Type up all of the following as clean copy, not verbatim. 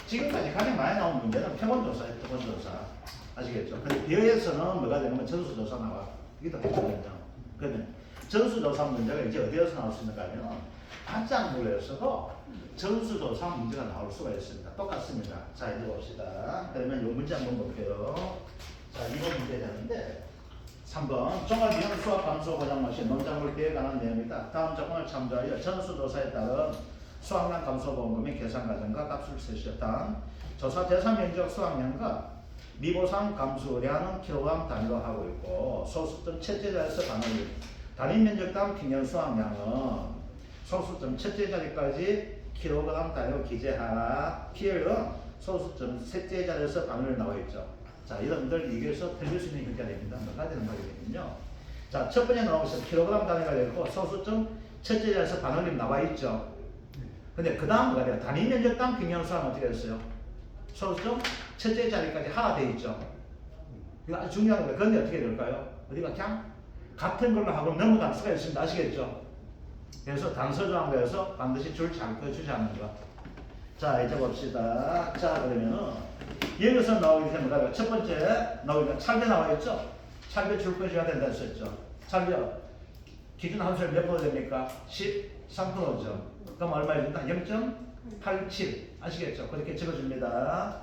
지금까지 가장 많이 나온 문제는 표본조사예요. 표본조사. 아시겠죠? 근데 비어에서는 뭐가 되냐면 전수조사 나와. 이게 더 괜찮거든요. 그러면 전수조사 문제가 이제 어디에서 나올 수 있는가 하면 반장물에서도 전수조사 문제가 나올 수가 있습니다. 똑같습니다. 자, 이제 봅시다. 그러면 이 문제 한번 볼게요. 자, 이번 문제 되는데 3번 종합이형 수학함수 보장마시 논작물 계획에 관한 내용이다. 다음 조건을 참조하여 전수조사에 따른 수확량 감소 보험금의 계산 과정과 값을 세시했다. 조사 대상 면적 수확량과 미보상 감소량은 킬로그램 단위로 하고 있고 소수점 첫째 자리에서 단위 면적당 평균 수확량은 소수점 첫째 자리까지 킬로그램 단위로 기재하라. PL은 소수점 셋째 자리에서 반을 나와 있죠. 자, 여러분들 여기에서 틀릴 수 있는 문제가 됩니다. 뭐가 되는 거거든요. 자, 첫 번째 나오고 있어요. 킬로그램 단위가 되고 소수점 첫째 자리에서 반올림 나와 있죠. 근데 그 다음 뭐가 돼요? 단위 면적당 평균 수확은 어떻게 됐어요? 소수점 첫째 자리까지 하나 돼 있죠. 이거 아주 중요한 거예요. 그런데 어떻게 될까요? 어디가 그냥 같은 걸로 하고 넘어갈 수가 있습니다. 아시겠죠? 그래서 단서조항에서 반드시 줄 잘 꺼주지 않는 거. 자, 이제 봅시다. 자, 그러면은 여기서 나오게 되면 뭐가 첫 번째 나오니까 찰배 나와 있죠? 찰배 줄 꺼줘야 된다 했었죠. 찰배 기준 함수를 몇 프로 됩니까? 13%죠. 그럼 얼마에 준다? 0.87 아시겠죠? 그렇게 적어줍니다.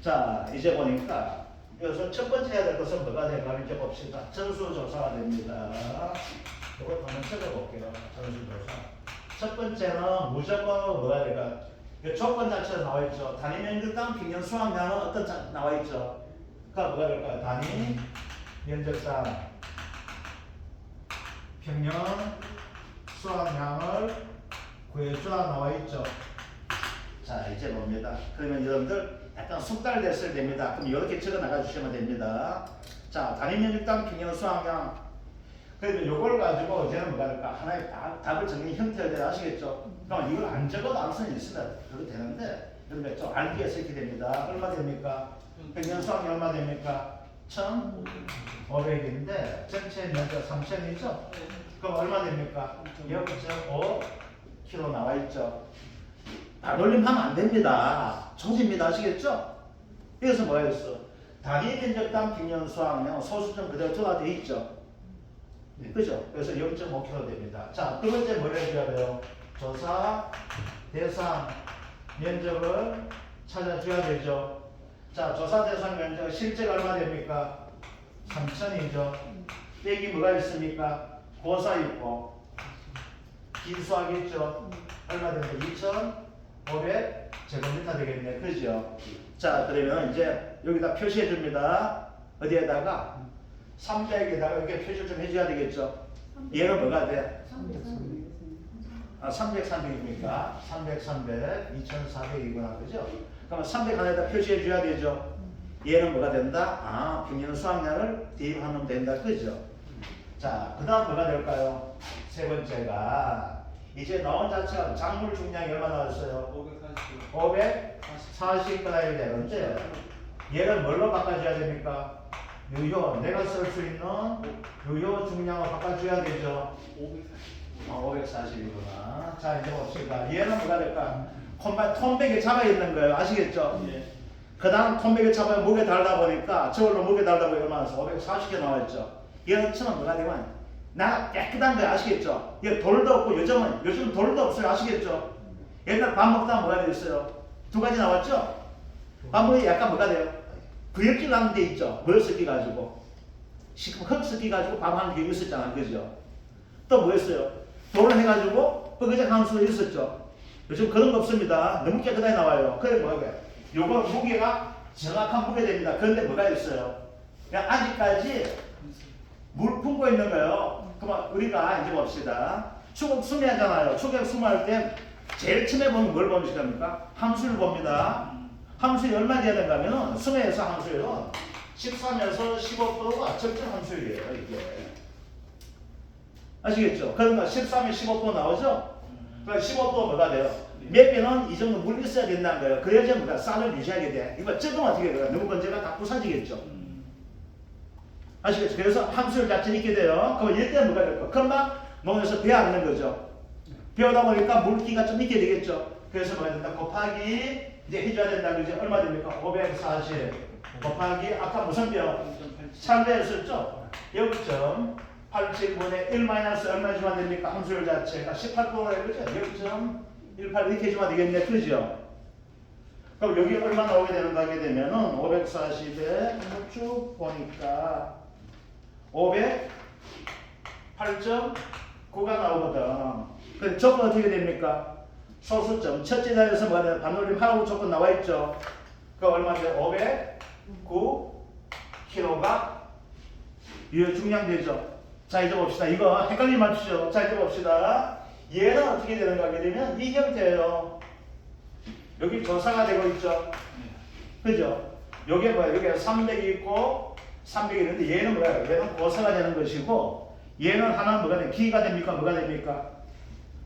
자, 이제 보니까 여기서 첫 번째 해야 될 것은 뭐가 될까 하면 이제 봅시다. 전수조사가 됩니다. 이거 한번 적어볼게요. 전수조사. 첫 번째는 무조건 뭐가 될까? 조건 자체가 나와 있죠. 단위 면적당 평균 수확량은 어떤 나와 있죠? 그러니까 뭐가 될까요? 단위 면적당 평균 수확량을 구해주라 나와 있죠. 자, 이제 봅니다. 그러면 여러분들 약간 숙달됐을 됩니다. 그럼 이렇게 적어 나가 주시면 됩니다. 자, 단위 면적당 평균 수확량. 그러면 이걸 가지고 이제는 뭐가 될까? 하나의 답을 정리한 형태를 아시겠죠? 그럼 이걸 안 적어도 알 수는 있으면 그래도 되는데, 그러면 좀 알기 위해서 이렇게 됩니다. 얼마 됩니까? 평균 수확량 얼마 됩니까? 1,500인데 전체 면적 3,000이죠? 그럼 얼마 됩니까? 0.5kg 나와 있죠. 반올림하면 안 됩니다. 조집니다. 아시겠죠? 그래서 뭐가 있어? 단위 면적당 평균 수확량 소수점 그대로 조사되어 있죠. 그죠? 그래서 0.5kg 됩니다. 자, 두 번째 뭘 해줘야 돼요? 조사 대상 면적을 찾아줘야 되죠. 자, 조사 대상 면적 실제가 얼마 됩니까? 3,000이죠. 빼기 뭐가 있습니까? 고사 있고 기수하겠죠. 얼마 됩니까? 2,500제곱미터 되겠네. 그죠? 자, 그러면 이제 여기다 표시해 줍니다. 어디에다가? 300에다가 이렇게 표시를 좀 해줘야 되겠죠. 얘는 뭐가 돼? 300, 300입니까? 300, 300, 2400이구나. 그죠? 그러면 300 하나에다 표시해 줘야 되죠. 얘는 뭐가 된다? 아, 평균 수확량을 대입하면 된다. 그죠? 자, 그 다음 뭐가 될까요? 세 번째가 이제 나온 자체가 작물 중량이 얼마 나왔어요? 540g이 되는데 얘를 뭘로 바꿔줘야 됩니까? 유효, 내가 쓸 수 있는 유효 중량을 바꿔줘야 되죠. 540이구나. 자, 이제 봅시다. 얘는 뭐가 될까? 톤백에 잡아 있는 거예요. 아시겠죠? 예. 그 다음 톤백에 잡아 무게 달다 보니까 저걸로 무게 달다 보니까 얼마나 540개 나와있죠. 얘는 처럼 뭐가 되면 나 깨끗한 거야. 아시겠죠? 얘 돌도 없고 요즘 돌도 없어요. 아시겠죠? 옛날 밥 먹다 뭐가 되었어요? 두 가지 나왔죠? 밥 먹으면 약간 뭐가 돼요? 구역질 나는 데 있죠. 뭘 섞여가지고 흙 섞여가지고 밥하는 게 있었잖아. 그죠? 또 뭐였어요? 돌을 해가지고 뻐그작 하는 수도 있었죠. 요즘 그런 거 없습니다. 너무 깨끗하게 나와요. 그래 뭐가 요거 무게가 정확한 무게 됩니다. 그런데 뭐가 있어요? 그냥 아직까지 물 품고 있는 거예요. 그러면 우리가 이제 봅시다. 추격 수매하잖아요. 추격 수매할 때 제일 처음에 보면 뭘 보시랍니까? 함수를 봅니다. 함수이 얼마 돼야 되는가 하면 수매에서 함수율은 13에서 15%가 적정 함수율이에요. 이게 아시겠죠? 그러니까 13에 15% 나오죠? 그러니까 15% 뭐가 돼요? 몇 배는 이 정도 물 있어야 된다는 거예요. 그래야지 뭐가 쌀을 유지하게 돼. 이거 적으면 어떻게 돼요? 너무 건재가 다 부서지겠죠? 아시겠죠? 그래서 함수율 자체는 있게 돼요. 그럼 이때 뭐가 될까? 금방 농에서 배앗는 거죠. 배우다 보니까 물기가 좀 있게 되겠죠. 그래서 뭐가 된다? 곱하기 이제 해줘야 된다. 그지? 얼마 됩니까? 540 곱하기 아까 무슨 뼈? 3배였었죠? 0.87분의 1 마이너스 얼마 주면 됩니까? 함수율 자체가 18%라 그죠? 0.18 이렇게 주면 되겠네. 그죠? 그럼 여기 얼마 나오게 되는가 하게 되면은 540에 쭉 보니까 508.9가 나오거든. 근데 조건 어떻게 됩니까? 소수점 첫째 자리에서 뭐가 되나? 반올림 하라고 조건 나와 있죠. 그 얼마인데? 509kg가 유효 중량되죠. 자 이제 봅시다. 이거 헷갈리지 마시죠. 자 이제 봅시다. 얘는 어떻게 되는가 하게 되면 이 형태예요. 여기 조사가 되고 있죠. 그죠? 요게 뭐야? 여기 300이 있고 300이 있는데 얘는 뭐야? 얘는 고사가 되는 것이고 얘는 하나 뭐가 돼? 기가 됩니까? 뭐가 됩니까?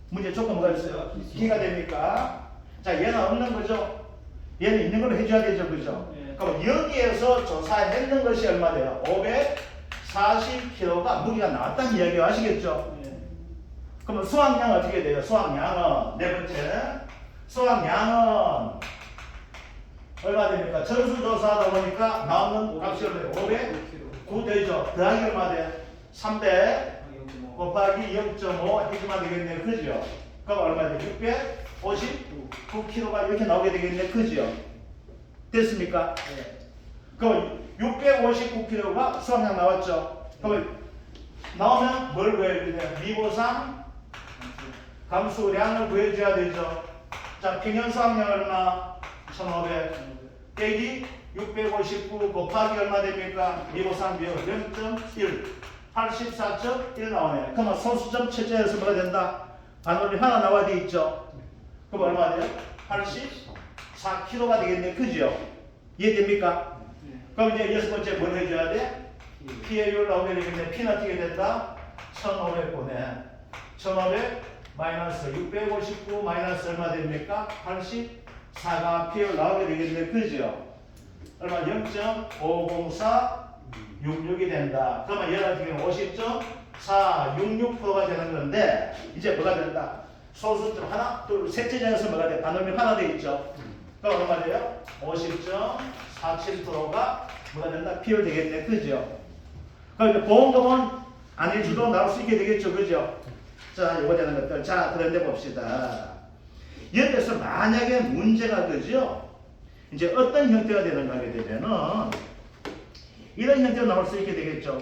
문제 조건 뭐가 있어요? 기가 됩니까? 자 얘는 없는 거죠? 얘는 있는 걸로 해줘야 되죠. 그죠? 그럼 여기에서 조사했는 것이 얼마 돼요? 540kg가 무게가 나왔다는 이야기 아시겠죠? 그러면 수확량 어떻게 돼요? 수확량은 네 번째 수확량은 얼마 됩니까? 전수조사하다 보니까 나오는 값이 얼마 돼요? 509 되죠? 더하기 얼마 돼? 300 곱하기 0.5 해주면 되겠네. 그죠? 그럼 얼마 돼? 659kg가 이렇게 나오게 되겠네. 그죠? 됐습니까? 그럼 659kg가 수확량 나왔죠? 그럼 나오면 뭘 구해야 돼요? 미보상 감수량을 구해줘야 되죠. 자, 평균 수확량 얼마? 1500 빼기 659 곱하기 얼마 됩니까? 미보상 비율 0.1 84.1 나오네. 그러면 소수점 첫째에서 뭐가 된다? 반올림 하나 나와 돼 있죠. 그럼 얼마 돼요? 84kg가 되겠네. 그죠? 이해됩니까? 그럼 이제 여섯 번째 뭘 해줘야 돼? P율 나오게 되겠네. P는 어떻게 된다? 1500분의 1500 마이너스 659 마이너스 얼마 됩니까? 84가 P율 나오게 되겠네. 그죠? 얼마? 0.50466이 된다. 그러면 얘는 어떻게 되면 50.466%가 되는 건데 이제 뭐가 된다? 소수점 하나, 둘, 셋째 자에서 뭐가 돼? 반올림 하나 돼 있죠. 그럼 얼마 돼요? 50.47%가 뭐가 된다? P율 되겠네. 그죠? 그럼 이제 보험금은 안 해주도 나올 수 있게 되겠죠. 그죠? 자, 요거 되는 것들. 자, 그런데 봅시다. 여기서 만약에 문제가 그죠? 이제 어떤 형태가 되는가 하게 되면은 이런 형태로 나올 수 있게 되겠죠.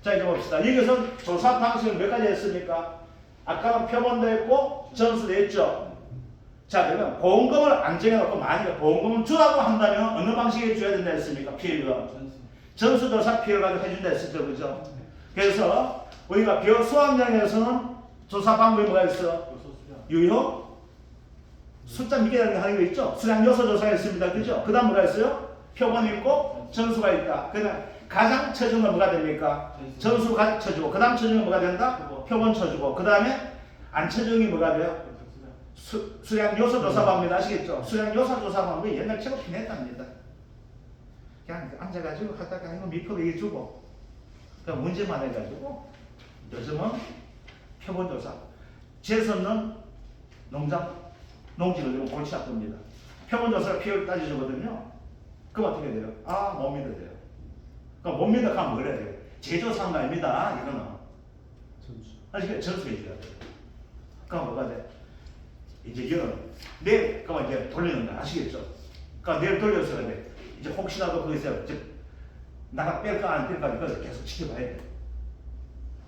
자, 이제 봅시다. 여기서 조사 방식은 몇 가지 했습니까? 아까는 표본도 했고 전수도 했죠. 자, 그러면 보험금을 안 정해놓고 만약에 보험금을 주라고 한다면 어느 방식에 줘야 된다 했습니까? 피해율은 전수조사 피해를 가지고 해준다 했었죠. 그죠? 그래서 우리가 벼 수확량에서는 조사 방법이 뭐가 있어? 유효 숫자 미개라는 게 하는 거 있죠? 수량 요소 조사가 있습니다. 그죠? 그 다음 뭐가 있어요? 표본이 있고 전수가 있다. 그러면 가장 쳐주는 건 뭐가 됩니까? 전수가 쳐주고 그 다음 쳐주는 건 뭐가 된다? 표본 쳐주고 그 다음에 안 쳐주는 게 뭐가 돼요? 수량 요소 조사 방법이 아시겠죠? 수량 요소 조사 방법이 옛날 최고 편했답니다. 그냥 앉아가지고 하다가 이거 미표도 얘기해주고 그냥 문제만 해가지고 요즘은 표본 조사 재선은 농지를 골치 아픕니다. 표본 조사를 피해를 따져주거든요. 그럼 어떻게 돼요? 아, 못 믿어져요. 그럼 못 믿어 가면 뭘 해야 돼요? 제조사는 아닙니다. 이거는 아시겠죠? 전수해줘야 돼요. 그럼 뭐가 돼? 이제 이거는 내일 그럼 이제 돌리는 거 아시겠죠? 그럼 내일 돌려서 돼. 이제 혹시라도 거기서 나가 뺄까 안 뺄까 이걸 계속 지켜봐야 돼.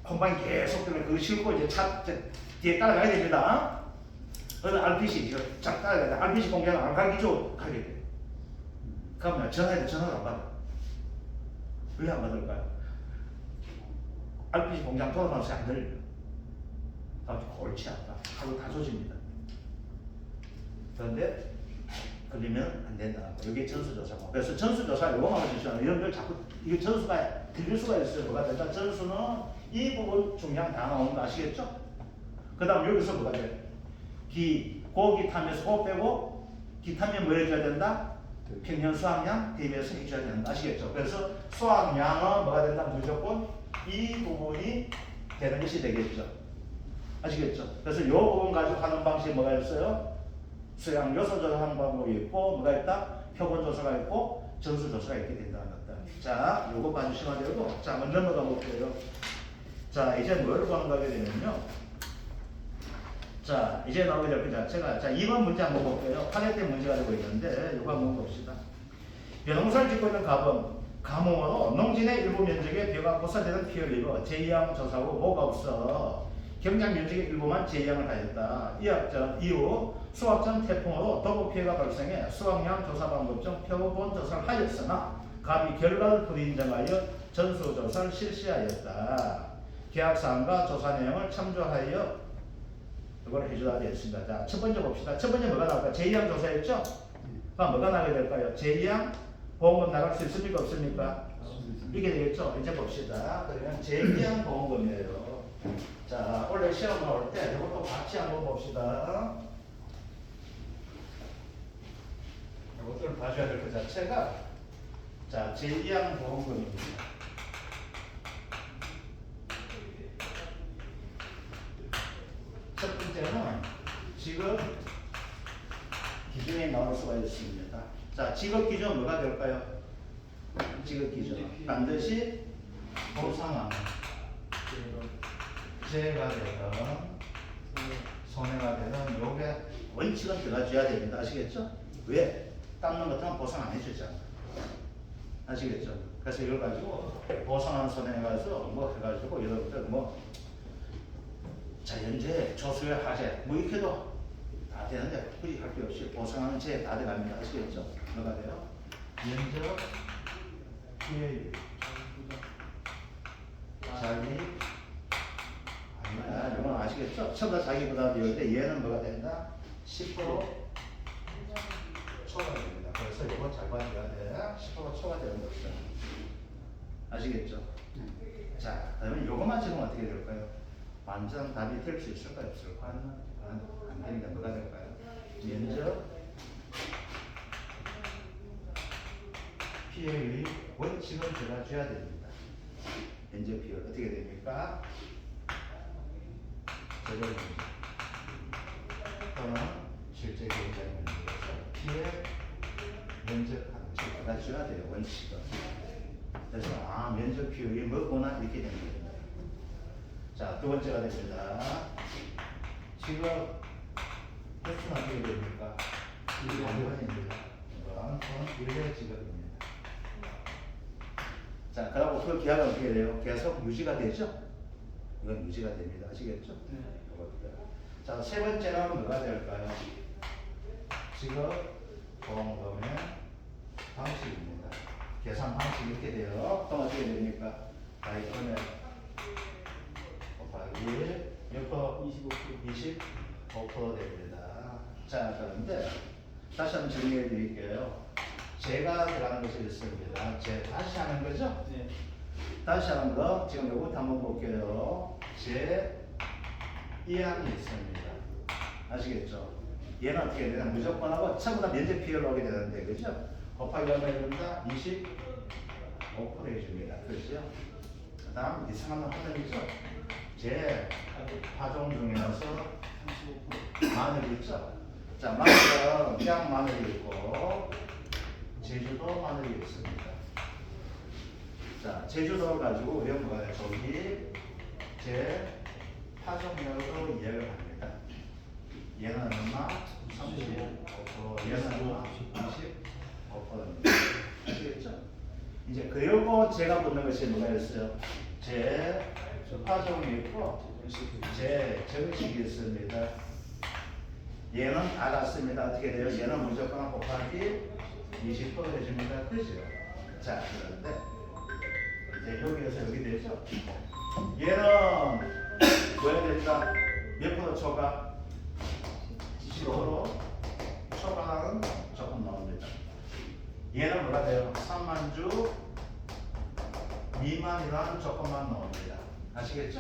콤바인 계속 들면 그거 싣고 이제 차 뒤에 따라가야 됩니다. 어느 RPC 이거 쫙 따라가야 돼. RPC 공개는 안 가기 좀 가게 돼. 그러면 전화해도 전화를 안 받아. 왜 안 받을까요? RPC 공장 돌아가면서 안 들려. 아주 골치 아파. 하루 다 조집니다. 그런데 걸리면 안 된다. 이게 전수조사고. 그래서 전수조사 요거만 하시죠. 이런 걸 자꾸 이게 전수가 들릴 수가 있어요. 뭐가 된다? 전수는 이 부분 중량 다 나오는 거 아시겠죠? 그 다음 여기서 뭐가 돼? 고기 타면서 고 빼고 기 타면 뭐 해줘야 된다? 평년 수확량 대비해서 해줘야 된다. 아시겠죠? 그래서 수확량은 뭐가 된다? 무조건 이 부분이 되는 것이 되겠죠. 아시겠죠? 그래서 요 부분 가지고 하는 방식이 뭐가 있어요? 수량 요소 조사하는 방법이 있고 뭐가 있다? 표본 조사가 있고 전수 조사가 있게 된다는 것들. 자, 요거 봐주시면 되고, 자, 먼저 넘어가 볼게요. 자, 이제 뭘 공부하게 되면요. 자, 이제 나오게 될 그 자체가, 자, 2번 문제 한번 볼게요. 8회 때 문제가 되고 있는데, 요거 한번 봅시다. 벼농사를 짓고 있는 가뭄으로 농진의 일부 면적에 벼가 고사되는 피해를 입어 제2항 조사 후 뭐가 없어 경작 면적의 일부만 제2항을 하였다. 이후 수확 전 태풍으로 도보 피해가 발생해 수확량 조사 방법 중 표본 조사를 하였으나 감히 결과를 불인정하여 전수 조사를 실시하였다. 계약사항과 조사 내용을 참조하여 이걸 해주라 되었습니다. 자, 첫 번째 봅시다. 첫 번째 뭐가 나올까? 제2항 조사였죠? 그럼 뭐가 나게 될까요? 제2항 보험금 나갈 수 있습니까? 없습니까? 이게 되겠죠? 이제 봅시다. 그러면 제2항 보험금이에요. 자, 원래 시험 나올 때 이것도 같이 한번 봅시다. 이것들을 봐줘야 될 것 자체가 자, 제2항 보험금입니다. 첫 번째는 지급 기준이 나올 수가 있습니다. 자, 지급 기준 뭐가 될까요? 지급 기준 반드시 보상하는 재해가 되든 손해가 되든 요게 원칙은 들어가줘야 됩니다. 아시겠죠? 왜? 닦는 것은 보상 안 해주잖아. 아시겠죠? 그래서 이걸 가지고 보상한 손해에 가서 뭐 해가지고 여러분들 뭐 자연재해, 조수의 화재 뭐 이렇게도 다 되는데 굳이 할 게 없이 보상하는 재해 다 돼갑니다. 아시겠죠? 뭐가 돼요? 면적, 피해율, 자기 아니다. 이건 아시겠죠? 처음부터 자기보다 비올 때 얘는 뭐가 된다? 10% 초가 됩니다. 그래서 이거 잘 봐줘야 돼. 10% 초가 되는 것이죠. 아시겠죠? 자, 그러면 이것만 지금 어떻게 될까요? 완전 답이 될 수 있을까요? 없을까요? 안 됩니다. 뭐가 될까요? 면적, 피해의 원칙을 들어줘야 됩니다. 면적 비율 어떻게 됩니까? 제거 면적 또는 실제 경쟁 면적에서 피해 면적 항목을 받아줘야 돼요. 원칙은. 그래서 면적 비율이 뭐구나 이렇게 되는 겁니다. 자, 두 번째가 됩니다. 지금 횟수는 어떻게 됩니까? 1번입니다. 이건 1회 지급입니다. 자, 그리고 그 기한은 어떻게 돼요? 계속 유지가 되죠? 이건 유지가 됩니다. 아시겠죠? 자, 세 번째는 뭐가 될까요? 지금 보험금의 방식입니다. 계산 방식이 이렇게 돼요. 그럼 어떻게 됩니까? 자, 이번에 곱하기 몇 퍼? 25% 됩니다. 자, 그런데 다시 한번 정리해 드릴게요. 제가 들어가는 것이 있습니다. 다시 하는 거죠? 네. 다시 하는 거 지금 요것도 한번 볼게요. 이항이 있습니다. 아시겠죠? 얘는 어떻게 되냐? 무조건 하고 전부 다 면적 비율로 하게 되는데, 그죠? 곱하기 얼마 해줍니다? 25% 해줍니다. 그렇죠? 그 다음 이상한 하늘이죠? 제 파종 중에서 마늘이 있죠? 자, 마늘은 그냥 마늘이 있고 제주도 마늘이 있습니다. 자, 제주도를 가지고 우리가 뭐가 해요? 저기 제 파종량으로 이해를 합니다. 얘는 얼마? 35%, 얘는 얼마? 25%입니다. 아시겠죠? 이제 그리고 제가 묻는 것이 뭐가 있어요? 제 파종이 있고 제 정식이 있습니다. 얘는 알았습니다. 어떻게 돼요? 얘는 무조건 곱하기 20% 해줍니다. 그죠? 자, 그런데 이제 여기에서 여기 되죠? 얘는 뭐 해야 됩니까? 몇 프로 초과? 10% 초과는 조금 나옵니다. 얘는 뭐가 돼요? 3만 주 미만이라는 조건만 나옵니다. 아시겠죠?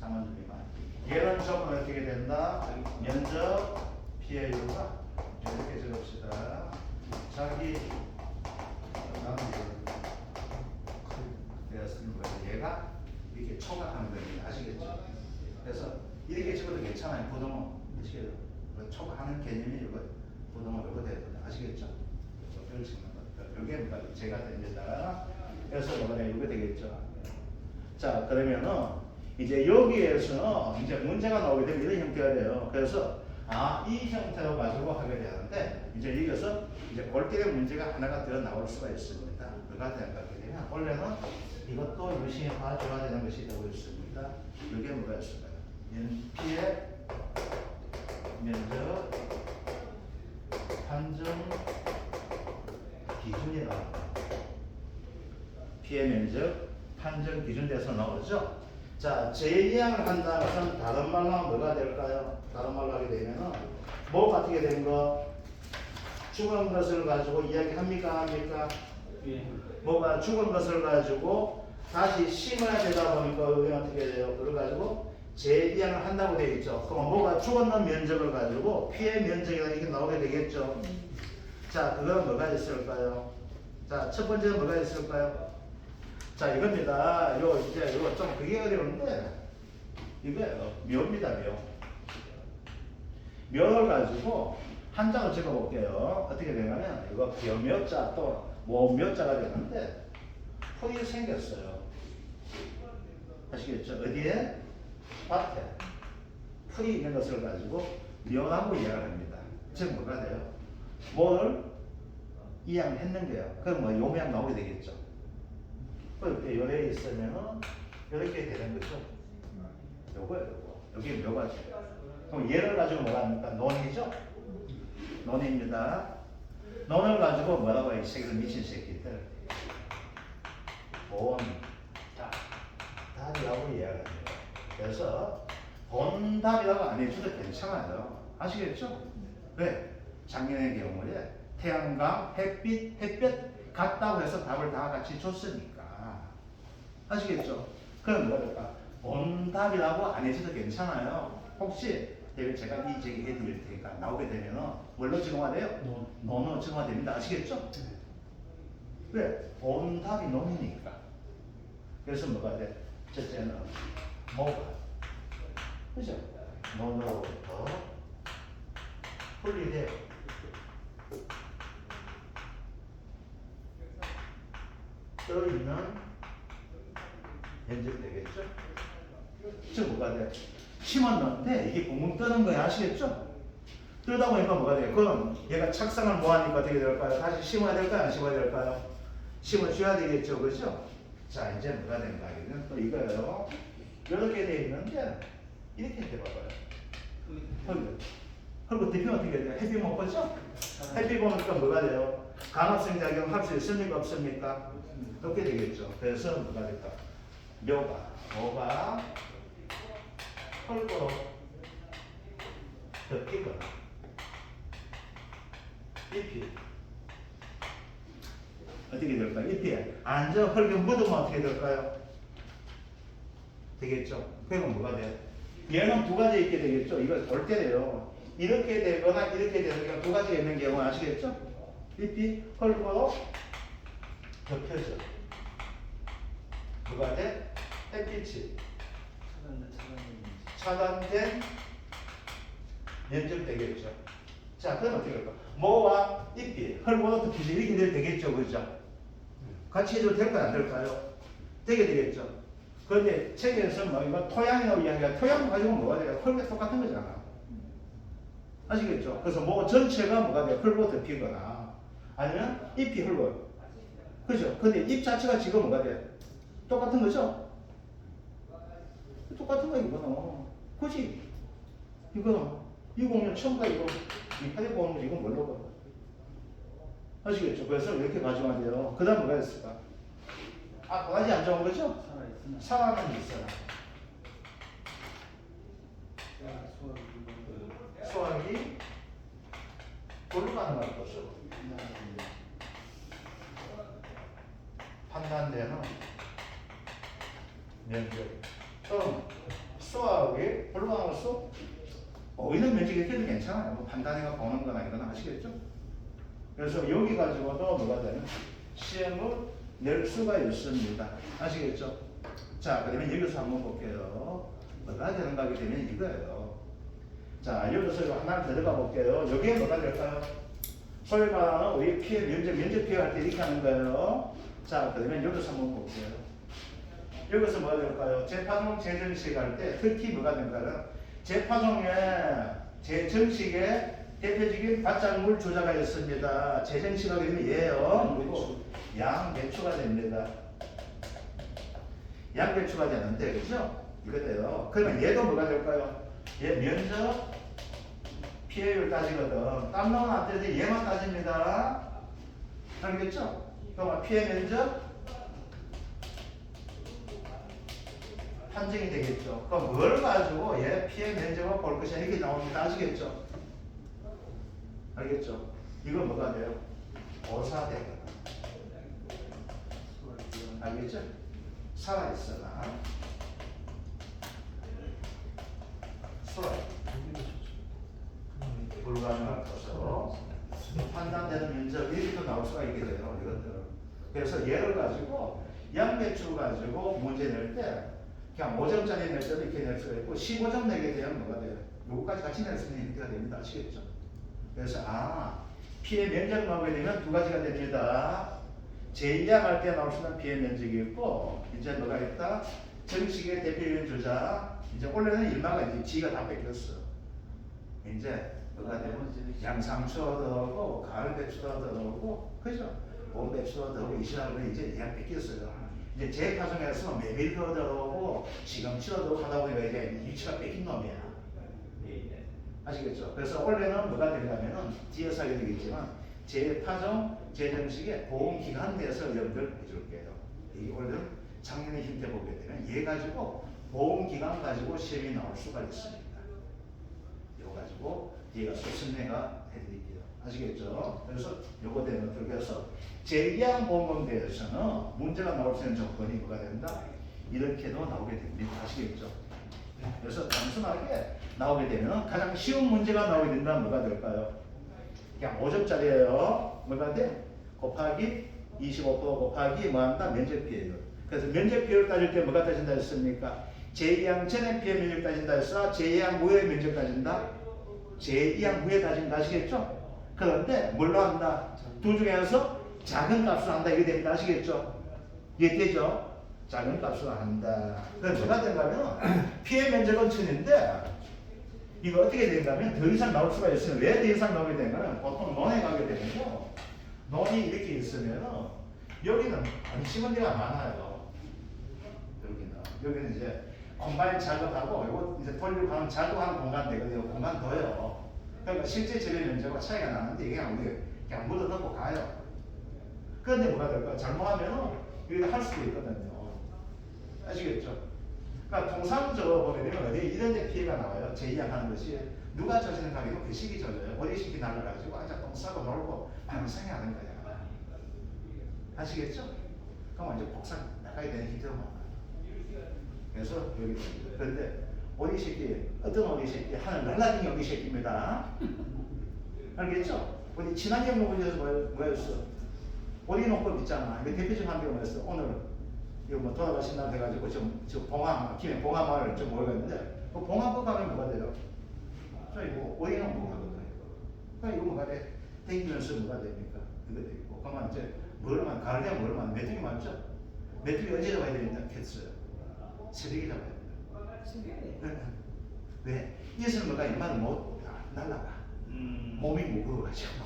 3만 주 미만. 얘는 조건 어떻게 된다? 면적 피해율과 이렇게 적읍시다. 자기 내가 쓰는 거예요. 얘가 이렇게 초과하는 겁니다. 아시겠죠? 그래서 이렇게 찍어도 괜찮아요. 부동어. 아시겠죠? 촉하는 개념이 이거 부동어 이거 돼야 된다. 아시겠죠? 이걸 찍는 거. 이게 뭐가 제가 됩니다. 그래서 뭐가 이거 되겠죠. 자, 그러면은 이제 여기에서 이제 문제가 나오게 되면 이런 형태가 돼요. 그래서 이 형태로 가지고 하게 되는데 이제 여기서 이제 골때리 문제가 하나가 더 나올 수가 있습니다. 그가 생각하게 되면 원래는 이것도 열심히 봐줘야 되는 것이 되고 있습니다. 이게 뭐가 있을까요? 연피의 면적 판정 기준이다. 피해 면적 판정 기준 돼서 나오죠. 자, 재이양을 한다는 것은 다른 말로 하면 뭐가 될까요? 다른 말로 하게 되면은 뭐 어떻게 된 거? 죽은 것을 가지고 이야기합니까? 합니까? 예. 뭐가 죽은 것을 가지고 다시 심어야 되다 보니까 그게 어떻게 돼요? 그걸 가지고 재이양을 한다고 되어 있죠. 그럼 뭐가 죽었는 면적을 가지고 피해 면적이라는 게 나오게 되겠죠. 자, 그건 뭐가 있을까요? 자, 첫 번째는 뭐가 있을까요? 자, 이겁니다. 이제 이거 좀 그게 어려운데 이거예요. 묘입니다. 묘. 묘를 가지고 한 장을 적어 볼게요. 어떻게 되냐면 이거 묘자 또 모묘자가 되는데 풀이 생겼어요. 아시겠죠? 어디에? 밭에 풀이 있는 것을 가지고 묘라고 이야기를 합니다. 즉 뭐가 돼요? 뭘 이양했는 거예요. 그럼 뭐 요모양 나오게 되겠죠. 이렇게 요래 있으면은 이렇게 되는 거죠. 요거예요, 요거. 여기 묘가 그럼 얘를 가지고 뭐라 합니까? 논이죠? 논입니다. 논을 가지고 뭐라고 해요? 이 새끼들 미친 새끼들. 본답이라고 이야기합니다. 그래서 본답이라고 안 해줘도 괜찮아요. 아시겠죠? 왜? 작년의 경우에 태양광, 햇볕 같다고 해서 답을 다 같이 줬으니까. 아시겠죠? 그럼 뭐랄까? 본답이라고 안 해줘도 괜찮아요. 혹시 제가 이 제기해 드릴 테니까 나오게 되면은 뭘로 증화돼요? 논으로 증화됩니다. 아시겠죠? 왜? 본답이 논이니까. 그래서 뭐가 돼? 첫째는 뭐가? 그죠? 논으로부터 분리돼요. 떠있는 면적 되겠죠? 즉 뭐가 돼? 심었는데 이게 붕붕 뜨는 거야. 아시겠죠? 뜨다 보니까 뭐가 돼요? 그럼 얘가 착상을 뭐하니까 어떻게 될까요? 다시 심어야 될까요? 안 심어야 될까요? 심어줘야 되겠죠. 그죠? 자, 이제 뭐가 된가 하면 또 이거요. 이렇게 돼 있는데 이렇게 돼봐봐요. 흙을 대표는 어떻게 돼요? 햇빛 못 보죠? 햇빛 보니까 뭐가 돼요? 강압성 작용 할 수 있습니까? 없습니까? 없게 되겠죠. 그래서 뭐가 될까? 뭐가 흙으로 덮이거나 잎이 어떻게 될까요? 잎이 안전 흙에 묻으면 어떻게 될까요? 되겠죠. 그러면 뭐가 돼요? 얘는 두 가지 있게 되겠죠. 이거 돌때래요. 이렇게 되거나 이렇게 되는 경우 두 가지가 있는 경우 아시겠죠? 잎이 흙으로 덮여져. 누가 돼? 햇빛이 차단된 면적 되겠죠. 자, 그럼 어떻게 할까? 모와 잎이 흙으로 덮여져 이렇게 되겠죠. 그죠? 같이 해도 될까요? 안 될까요? 되게 되겠죠. 그런데 책에서 뭐 이거 토양이라고 이야기가 토양 가지고 뭐가 돼요? 흙에 똑같은 거잖아. 아시겠죠? 그래서 뭐 전체가 뭐가 돼요? 흙으로 덮이거나 아니면 잎이 흙으로. 그죠? 근데 잎 자체가 지금 뭐가 돼요? 똑같은 거죠? 똑같은 거야 이거는. 그지? 이거는 20년 처음과 이거 이 파리 보는 거 이건 뭘로 봐? 아시겠죠? 그래서 이렇게 가져가야 돼요. 그 다음 뭐가 있을까? 바가지 안 좋은 거죠? 살아는 있어요. 수학이 불가능할 것으로 판단되는 면적. 그럼 수학이 불가능할 수 보이는 면적이 있어도 괜찮아요. 뭐 판단해가 보는 거나 이건 아시겠죠? 그래서 여기 가지고도 뭐가 되는 시험을 낼 수가 있습니다. 아시겠죠? 자, 그러면 여기서 한번 볼게요. 뭐가 되는가 하게 되면 이거예요. 자, 여기서 이거 하나 들어가 볼게요. 여기에 뭐가 될까요? 소위 말하는 우리 피해 면접 피해할 때 이렇게 하는 거예요. 자, 그러면 여기서 한번 볼게요. 여기서 뭐가 될까요? 재파종 재정식 할 때 특히 뭐가 될까요? 재파종에 재정식에 대표적인 발작물 주자가 있습니다. 재정식 하게 되면 얘예요. 그리고 양배추가 됩니다. 양배추가 되는데, 그죠? 이거 돼요. 그러면 얘도 뭐가 될까요? 얘 면적 피해율 따지거든. 딴 놈은 안 따지는데 얘만 따집니다. 알겠죠? 그러면 피해 면적 판정이 되겠죠. 그럼 뭘 가지고 얘 피해 면적을 볼 것이냐 이렇게 나옵니다. 아시겠죠? 알겠죠? 이건 뭐가 돼요? 오사되거든. 알겠죠? 살아있으나 불가능할 것으로 판단되는 면적 이렇게 나올 수가 있게 돼요. 이것들은. 그래서 얘를 가지고 양배추 가지고 문제 낼 때 그냥 5점짜리 낼 때도 이렇게 낼 수가 있고 15점 내게 되면 뭐가 돼요? 요거까지 같이 낼 수 있는 형태가 됩니다. 아시겠죠? 그래서 피해 면적 나오게 되면 두 가지가 됩니다. 제2항 할 때 나올 수 있는 피해 면적이 있고 이제 뭐가 있다? 정식의 대표적인 주자 이제 원래는 일마가 이제 지가 다 뺏겼어. 이제 뭐가 돼요? 양상추도 들어오고 가을 배추도 들어오고 그죠? 봄 배추도 들어오고 이 시간에 이제 얘가 뺏겼어요. 이제 재파종에서 메밀도 들어오고 시금치도 들어오고 하다 보니까 이제 위치가 뺏긴 놈이야. 아시겠죠? 그래서 원래는 뭐가 되냐면은 뒤에서 하게 되겠지만 재파종 재정식의 보험기간 내에서 여러분들 해줄게요. 이게 원래는 작년에 힘대 보게 되면 얘 가지고 보험기간 가지고 시험이 나올 수가 있습니다. 이거 가지고 얘가 설명가 해드릴게요. 아시겠죠? 그래서 요거 되는 쪽에서 제2항 보험공대에서는 문제가 나올 수 있는 조건이 뭐가 된다? 이렇게도 나오게 됩니다. 아시겠죠? 그래서 단순하게 나오게 되면 가장 쉬운 문제가 나오게 된다면 뭐가 될까요? 그냥 5점짜리예요. 뭐가 돼? 곱하기 25% 곱하기 뭐한다? 면적 피해율. 그래서 면적 피해율 따질 때 뭐가 따진다 했습니까? 제2항 전에 피해 면적 따진다 했어? 제2항 후에 면적 따진다? 제2항 후에 따진다. 아시겠죠? 그런데 뭘로 한다? 둘 중에서 작은 값으로 한다. 이게 됩니다. 아시겠죠? 이해되죠? 작은 값으로 한다. 그럼 뭐가 된가면 피해 면적은 1000인데 이거 어떻게 된가면 더 이상 나올 수가 있어요. 왜 더 이상 나오게 되냐면 보통 논에 가게 되면요. 논이 이렇게 있으면 여기는 안심은 데가 많아요. 여기는 이제 콤바인 작업하고 이거 이제 돌리고 하는 작업하는 공간 되거든요. 공간 더요. 그러니까 실제 재배 면적과 차이가 나는데 이게 그냥 묻어 넣고 가요. 그런데 뭐가 될까요? 잘못하면 이거 할 수도 있거든요. 아시겠죠? 그러니까 통상적으로 보게 되면 어디 이런 데 피해가 나와요. 제2항 하는 것이 누가 젖는 가게는 그 시기 젖어요. 어디 시기 날라가지고 앉아 똥 싸고 놀고 방생이 하는 거야. 아시겠죠? 그럼 이제 복사 나가야 되는 힘들어 많아요. 그래서 여기 그런데 어디 새끼 어떤 어디 새끼 하늘 날라다니는 어디 새끼입니다. 알겠죠? 우리 친환경 농업에서 뭐였어? 어디 농법 있잖아. 이거 대표적 한 개가 뭐였어? 오늘 이거 뭐 돌아가신 날 돼가지고 지금 봉화 김해 봉화마을 좀 모여갔는데 그 봉화법 가면 뭐가 돼요? 저 이거 오해농 봉화거든요. 그러니까 이거 뭐가 돼? 땡기면서 뭐가 됩니까? 이거 되고 그러면 이제 뭐만 가을 되면 뭐만 메뚜기 맞죠? 메뚜기 언제 잡아야 됩니까? 켰어요. 새벽에 잡아야 돼요. 왜? 이것은 뭐가 이만은 못 날라가. 몸이 무거워가지고.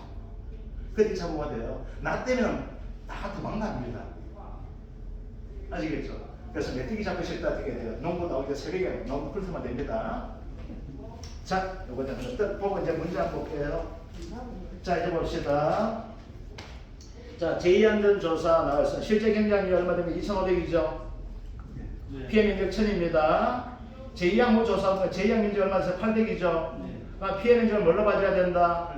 그때 잡으면 돼요. 나 때문에 다 도망갑니다. 아시겠죠? 그래서 메뚜기 잡으실 때 어떻게 돼요? 농부 나오기 새벽에 농부 풀트면 됩니다. 자, 요거 좀 보고 이제 문제 한번 볼게요. 자, 이제 봅시다. 자, 제2항전 조사 나와서 실제 경량이 얼마 되면 2,500이죠? 네. 피해 면적 1000입니다. 제2항 조사하면 제2항 면적 얼마 돼서 800이죠? 네. 그럼 피해 면적을 뭘로 가져야 된다?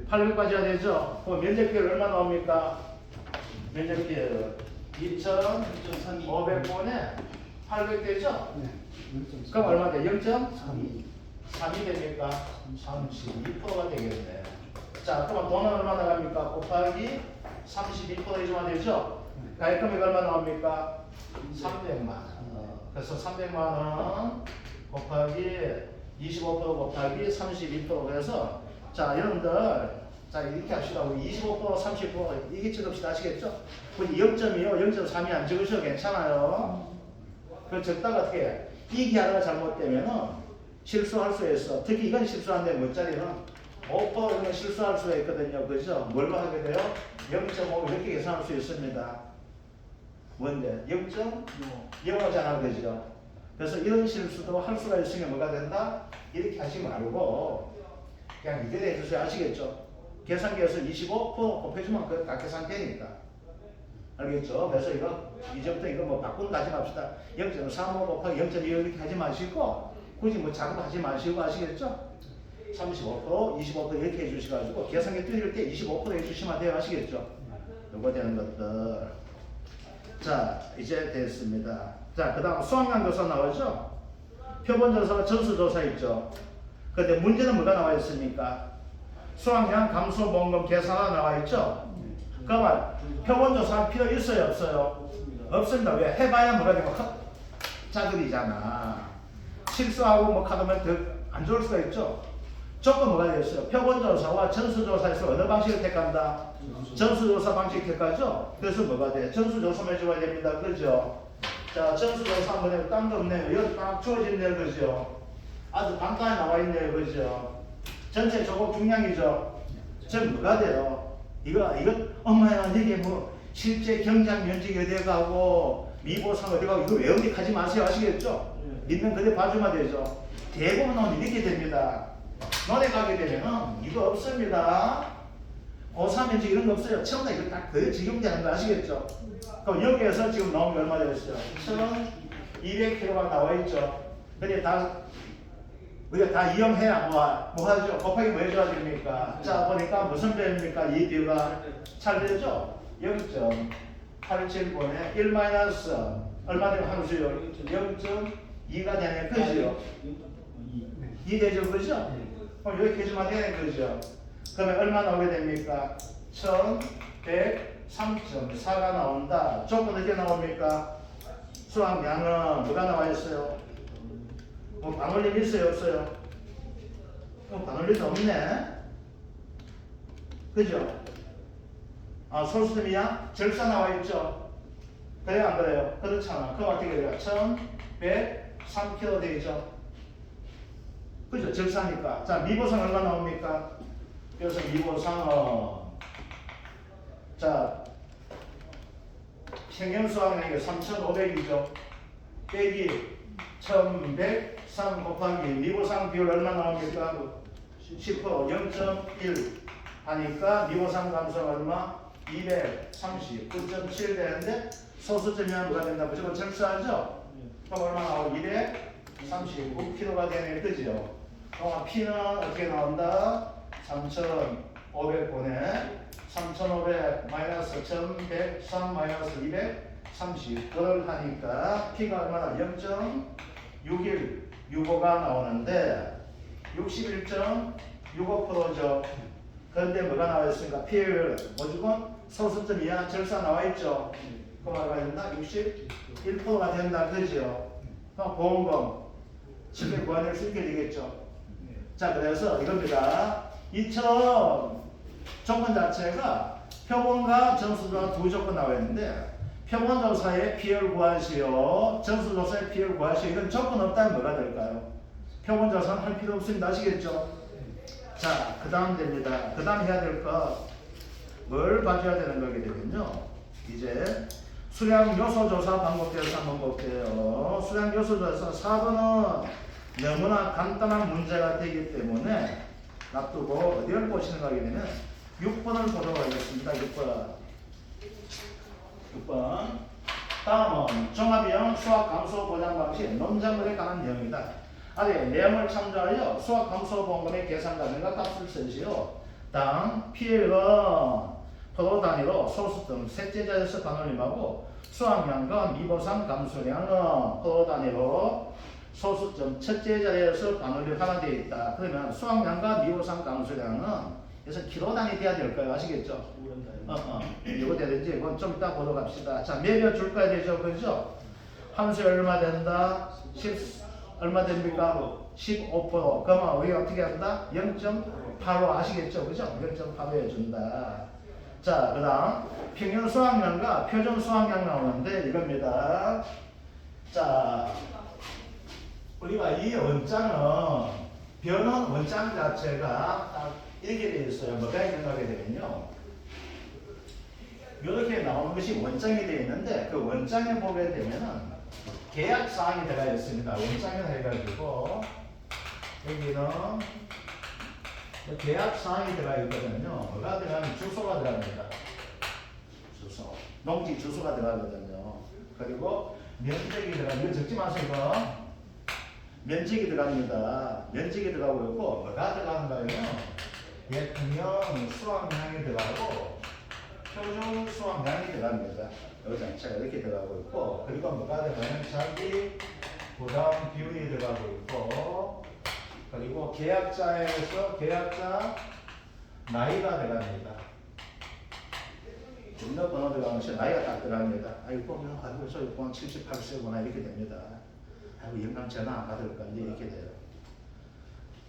800 가져야 되죠? 그럼 면적 피해율 얼마 나옵니까? 면적 피해율 2,500분에 800 되죠? 네. 그럼 얼마 돼? 0.32. 3이 됩니까? 32%가 되겠네. 자, 그럼 돈은 얼마 나갑니까? 곱하기 32% 해주면 되죠? 가액금액 얼마 나옵니까? 300만 원. 그래서 300만 원 곱하기 25% 곱하기 32% 그래서 자 여러분들 자 이렇게 합시다. 우리 25% 30% 이게 적읍시다. 아시겠죠? 우리 0.2요 0.3이 안 적으셔도 괜찮아요. 그 적다가 어떻게 해? 이기 하나가 잘못되면은 실수할 수 있어. 특히 이건 실수한데 몇짜리는 5% 이런 실수할 수가 있거든요. 그죠? 뭘로 하게 돼요? 0.5 이렇게 계산할 수 있습니다. 뭔데? 0.0잖아. 그죠? 그래서 이런 실수도 할 수가 있으면 뭐가 된다? 이렇게 하지 말고 그냥 이대로 해주세요. 아시겠죠? 계산기에서 25% 곱해주면 그거 다 계산되니까. 알겠죠? 그래서 이제부터 이거 뭐 바꾼다 하지 맙시다. 0.35 곱하기 0.2 이렇게 하지 마시고 굳이 뭐 작업하지 마시고 아시겠죠? 35% 25% 이렇게 해주셔가지고 계산기 뚫릴 때 25% 해주시면 돼요. 아시겠죠? 요거 되는 것들. 자 이제 됐습니다. 자 그 다음 수학량조사 나오죠? 표본조사와 전수조사 있죠? 근데 문제는 뭐가 나와 있습니까? 수학량 감소 보험금 계산하 나와 있죠? 그러면 표본조사 할 필요 있어요? 없어요? 없습니다. 왜? 해봐야 뭐가 되고 짜들이잖아. 실수하고 뭐 하면 더 안 좋을 수가 있죠? 조건 뭐가 되겠어요? 표본조사와 전수조사에서 어느 방식을 택한다? 전수조사 방식 택하죠? 그래서 뭐가 돼? 전수조사만 해줘야 됩니다. 그죠? 자, 전수조사 한번 해도 딴 거 없네요. 여기 딱 주어진네요. 그죠? 아주 간단히 나와 있네요. 그죠? 전체 조곡 중량이죠? 즉 뭐가 돼요? 이거 엄마야 이게 뭐 실제 경장 면적이 어디 가고 미보상 어디 가고 이거 외우기 하지 마세요. 아시겠죠? 믿는 그대 봐주면 되죠. 대부분은 이렇게 됩니다. 너네 가게 되면은 이거 없습니다. 고사 면적 이런 거 없어요. 처음에 이거 딱 거의 적용되는 거 아시겠죠? 그럼 여기에서 지금 나온 게 얼마 되었어요? 1200kg가 나와 있죠. 근데 우리가 다 이용해야 뭐 하죠? 곱하기 뭐 해줘야 됩니까? 자 보니까 무슨 배입니까? 이 비가 잘 되죠? 0.87분의 1 마이너스 얼마 되면 함수요? 0.2가 되네. 그죠? 2 되죠? 그죠? 그럼 이렇게 해주면 되는 거죠? 그러면 얼마 나오게 됩니까? 1103.4가 나온다. 조건 어떻게 나옵니까? 수학량은 뭐가 나와 있어요? 뭐 방울림 있어요? 없어요? 방울림도 없네. 그죠? 아, 솔수점이야? 절사 나와 있죠? 그래요? 안 그래요? 그렇잖아. 그럼 어떻게 돼요? 1103kg 되죠? 그죠? 절사니까. 자, 미보상 얼마 나옵니까? 그래서 미보상은 자, 평균수학량이 3500이죠? 빼기 1103 곱하기 미보상 비율 얼마 나옵니까? 10% 0.1 하니까 미보상 감소가 얼마? 239.7 되는데 소수점이 뭐가 된다? 무조건 절수하죠? 그럼 얼마 나오고 239kg가 되네. 그죠? 그럼 P는 어떻게 나온다? 3500분의 3500 마이너스 1103 마이너스 230을 하니까 P가 얼마나 0.6165가 나오는데 61.65%죠. 그런데 뭐가 나와 있습니까? P를 무조건 소수점 이하 절사 나와 있죠. 그럼 얼마가 된다? 61%가 된다. 그죠? 그럼 보험금 쉽게 구하낼 수 있게 되겠죠. 자, 그래서 이겁니다. 이처럼 조건 자체가 표본과 전수조사 두 조건 나와 있는데 표본조사의 P를 구하시오, 전수조사의 P를 구하시오. 이건 조건 없다면 뭐가 될까요? 표본조사는 할 필요 없습니다. 아시겠죠? 자, 그 다음 됩니다. 그 다음 해야 될 거 뭘 봐줘야 되는 거게 되면요. 이제 수량 요소 조사 방법 대해서 한번 볼게요. 수량 요소 조사 4번은 너무나 간단한 문제가 되기 때문에 놔두고 어디를 보시는 거 하게 되면 6번을 보도록 하겠습니다. 6번. 다음은 종합형 수학 감소 보장 방식 논점에 관한 내용이다. 아래 내용을 참조하여 수학 감소 보험금의 계산 과정과 값을 쓰시오. 다음 PL은 포도 단위로 소수점 셋째 자리에서 반올림하고 수학량과 미보상 감소량은 포도 단위로 소수점 첫째 자리에서 반올림 하나 되어 있다. 그러면 수학량과 미보상 감소량은 그래서 키로 단위 돼야 될까요? 아시겠죠? 이거 되는지 이건 좀 이따 보도록 합시다. 자, 매몇 줄까야 되죠? 그죠? 함수 얼마 된다? 얼마 됩니까? 15%. 그러면 우리가 어떻게 한다? 0.85 아시겠죠? 그죠? 0.85 해준다. 자, 그 다음 평균 수확량과 표준 수확량 나오는데 이겁니다. 자, 우리가 이 원장은 변은 원장 자체가 딱 이렇게 되어 있어요. 뭐가 있는가 하게 되면요. 이렇게 나오는 것이 원장이 되어 있는데 그 원장에 보게 되면은 계약 사항이 들어가 있습니다. 원장에 해가지고 여기는 계약 사항이 들어가 있거든요. 뭐가 들어가면 주소가 들어갑니다. 주소, 농지 주소가 들어가거든요. 그리고 면적이 들어가면 이거 적지 마세요. 이거. 면적이 들어갑니다. 면적이 들어가고 있고 뭐가 들어가는가요? 평형 수확량이 들어가고 표준 수확량이 들어갑니다. 이 자체가 이렇게 들어가고 있고 그리고 뭐가 들어가면 자기 부담 비율이 들어가고 있고 그리고 계약자에서 계약자 나이가 들어갑니다. 주민번호 들어가면 나이가 딱 들어갑니다. 아이고 보면 아이고 저 78세구나 이렇게 됩니다. 아이고 영감 전화 안 받을 건데 이렇게 돼요.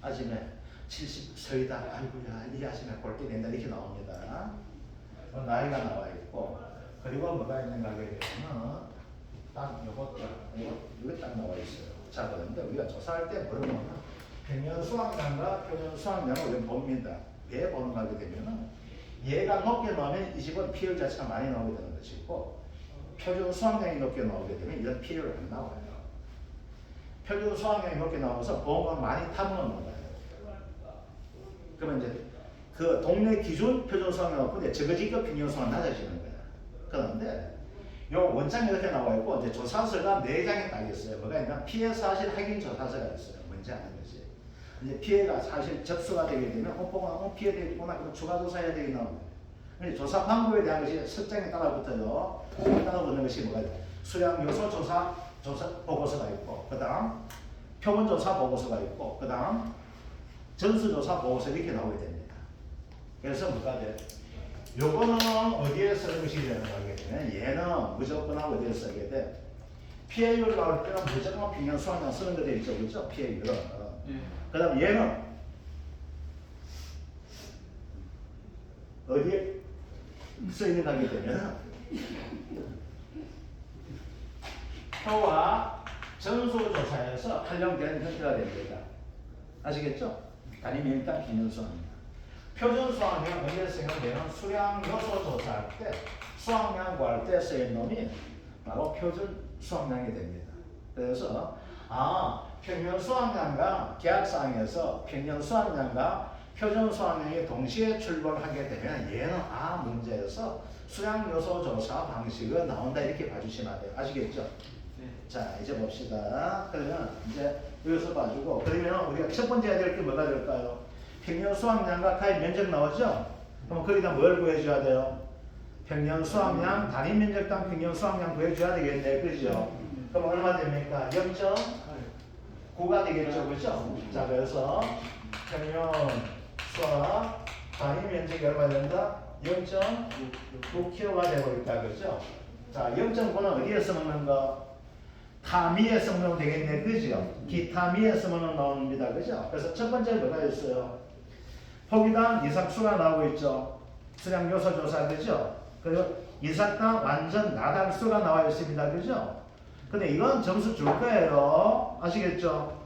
아침에 70세이다. 아이고야 이 아침에 골때 된다 이렇게 나옵니다. 나이가 나와 있고 그리고 뭐가 있는가 하게 되면 딱 이거 딱 나와 있어요. 자 그런데 우리가 조사할 때 물으면 평균 수확량과 표준 수확량을 우리가 봅니다. 왜 보는가 하게 되면은 얘가 높게 나오면 이 집은 피해율 자체가 많이 나오게 되는 것이고 표준 수확량이 높게 나오게 되면 이런 피해율 안 나와요. 표준 수확량이 높게 나와서 보험을 많이 타면 나와요. 그러면 이제 그 동네 기준 표준 수확량 높고 이제 저거지급 평균 수확 낮아지는 거야. 그런데 요 원장이 이렇게 나와 있고 이제 조사서가 4장에 딱 있어요. 뭐가 있냐? 피해 사실 확인 조사서가 있어요. 뭔지 아는 거지. 이제 피해가 사실 접수가 되게 되면 보고 피해되어 있구나. 그럼 추가 조사해야 되겠나. 조사 방법에 대한 것이 설정에 따라 붙어요. 따라 붙는 것이 뭐가 있냐? 수량 요소 조사 보고서가 있고, 그 다음 표본 조사 보고서가 있고, 그 다음 전수 조사 보고서 이렇게 나오게 됩니다. 그래서 뭐가 돼? 요거는 어디에 쓰는 것이 되는가 하게 되면 얘는 무조건 어디에 쓰게 돼? 피해율 나올 때는 무조건 평균 수확량 쓰는 거 돼 있죠, 그렇죠? 피해율은. 그 다음 얘는 어디에 쓰이는 하게 되면 표와 전수조사에서 활용되는 형태가 됩니다. 아시겠죠? 아니면 일단 평균 수확량. 표준 수확량 어디에 쓰이는 데는 수량 요소 조사할 때 수확량 구할 때 쓰인 놈이 바로 표준 수확량이 됩니다. 그래서 평균 수확량과 계약사항에서 평균 수확량과 표준 수확량이 동시에 출범하게 되면 얘는 문제에서 수량 요소 조사 방식은 나온다 이렇게 봐주시면 돼요. 아시겠죠? 네. 자 이제 봅시다. 그러면 이제 여기서 봐주고 그러면 우리가 첫 번째 해야 될 게 뭐가 될까요? 평균 수확량과 가입 면적 나오죠? 그럼 거기다 뭘 구해줘야 돼요? 평균 수확량, 단위 면적당 평균 수확량 구해줘야 되겠네, 그죠? 그럼 얼마 됩니까? 0.9가 되겠죠, 그죠? 자, 그래서 평균 수확, 단위 면적이 얼마 된다? 0.9kg가 되고 있다, 그죠? 자, 0.9는 어디에 써먹는 거? 타미에 써먹으면 되겠네, 그죠? 기타미에 써먹으면 나옵니다, 그죠? 그래서 첫 번째 뭐가 있어요? 포기당 이삭수가 나오고 있죠. 수량 요소 조사 되죠. 그리고 이삭당 완전 나달수가 나와 있습니다. 그죠? 근데 이건 점수 줄 거예요. 아시겠죠?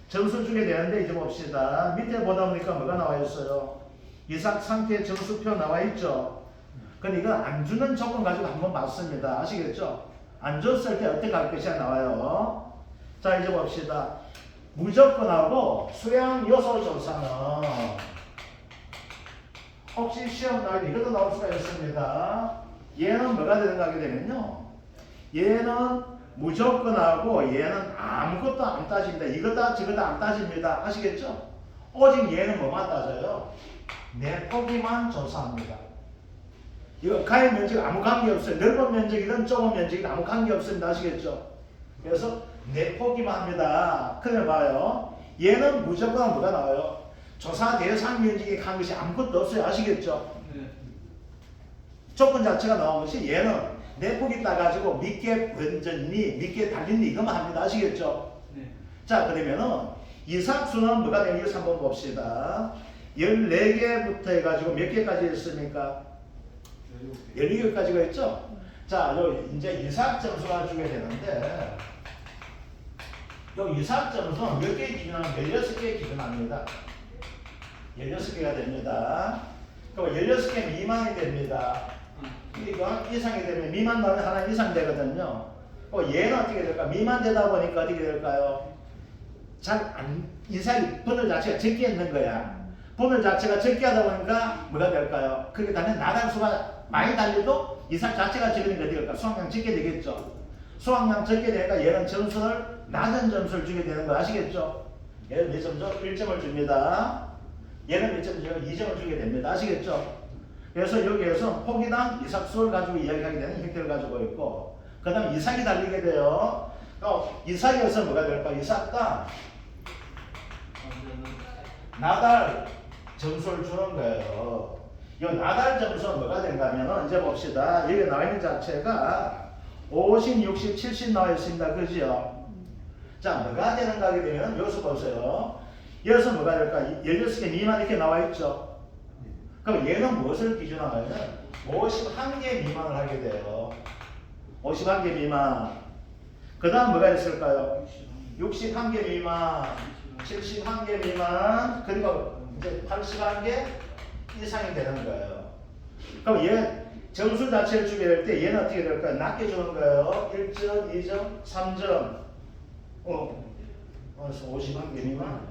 점수 주게 되는데 이제 봅시다. 밑에 보다 보니까 뭐가 나와 있어요? 이삭 상태 점수표 나와 있죠. 근데 이건 안 주는 조건 가지고 한번 봤습니다. 아시겠죠? 안 줬을 때 어떻게 할 것이 나와요. 자 이제 봅시다. 무조건하고 수량 요소 조사는 혹시 시험 나올 때 이것도 나올 수가 있습니다. 얘는 뭐가 되는가 하게 되면요. 얘는 무조건하고 얘는 아무것도 안 따집니다. 이거다 저거다 안 따집니다. 아시겠죠? 오직 얘는 뭐만 따져요? 내포기만 조사합니다. 이거 가입 면적 아무 관계 없어요. 넓은 면적이든 좁은 면적이든 아무 관계 없습니다. 아시겠죠? 그래서 내포기만 합니다. 그래 봐요. 얘는 무조건 뭐가 나와요? 조사 대상 면적이 한 것이 아무것도 없어요. 아시겠죠? 네. 조건 자체가 나온 것이 얘는 내폭이 따가지고 밑게 번졌니, 밑게 달렸니 이것만 합니다. 아시겠죠? 네. 자, 그러면은 이삭수는 뭐가 되는지 한번 봅시다. 14개부터 해가지고 몇 개까지 했습니까? 17개까지가 있죠? 자, 요 이제 이삭 점수가 주게 되는데, 요 이삭 점수는 몇 개 기준하면 16개 기준합니다. 16개가 됩니다. 그럼 16개 미만이 됩니다. 이거 이상이 되면 미만 나오면 하나 이상 되거든요. 얘는 어떻게 될까? 미만 되다 보니까 어떻게 될까요? 이상이 번호 자체가 적게 있는 거야. 번호 자체가 적게 하다 보니까 뭐가 될까요? 그렇게 되면 나달수가 많이 달려도 이상 자체가 적으니까 어떻게 될까? 수학량 적게 되겠죠. 수학량 적게 되니까 얘는 점수를 낮은 점수를 주게 되는 거 아시겠죠? 얘는 몇 점죠? 1점을 줍니다. 얘는 몇 점 주고 2점을 주게 됩니다. 아시겠죠? 그래서 여기에서 폭이당 이삭수를 가지고 이야기하게 되는 형태를 가지고 있고, 그 다음 이삭이 달리게 돼요. 이삭에서 뭐가 될까? 이삭당 나달 점수를 주는 거예요. 이 나달 점수는 뭐가 된가면은 이제 봅시다. 여기 나와 있는 자체가 50, 60, 70 나와 있습니다. 그죠? 자, 뭐가 되는가 하게 되면 여기서 보세요. 여기서 뭐가 될까? 16개 미만 이렇게 나와 있죠. 그럼 얘는 무엇을 기준으로 하냐면 51개 미만을 하게 돼요. 51개 미만. 그 다음 뭐가 있을까요? 61개 미만, 71개 미만, 그리고 이제 81개 이상이 되는 거예요. 그럼 얘 점수 자체를 주게 될 때 얘는 어떻게 될까요? 낮게 주는 거예요. 1점, 2점, 3점. 51개 미만,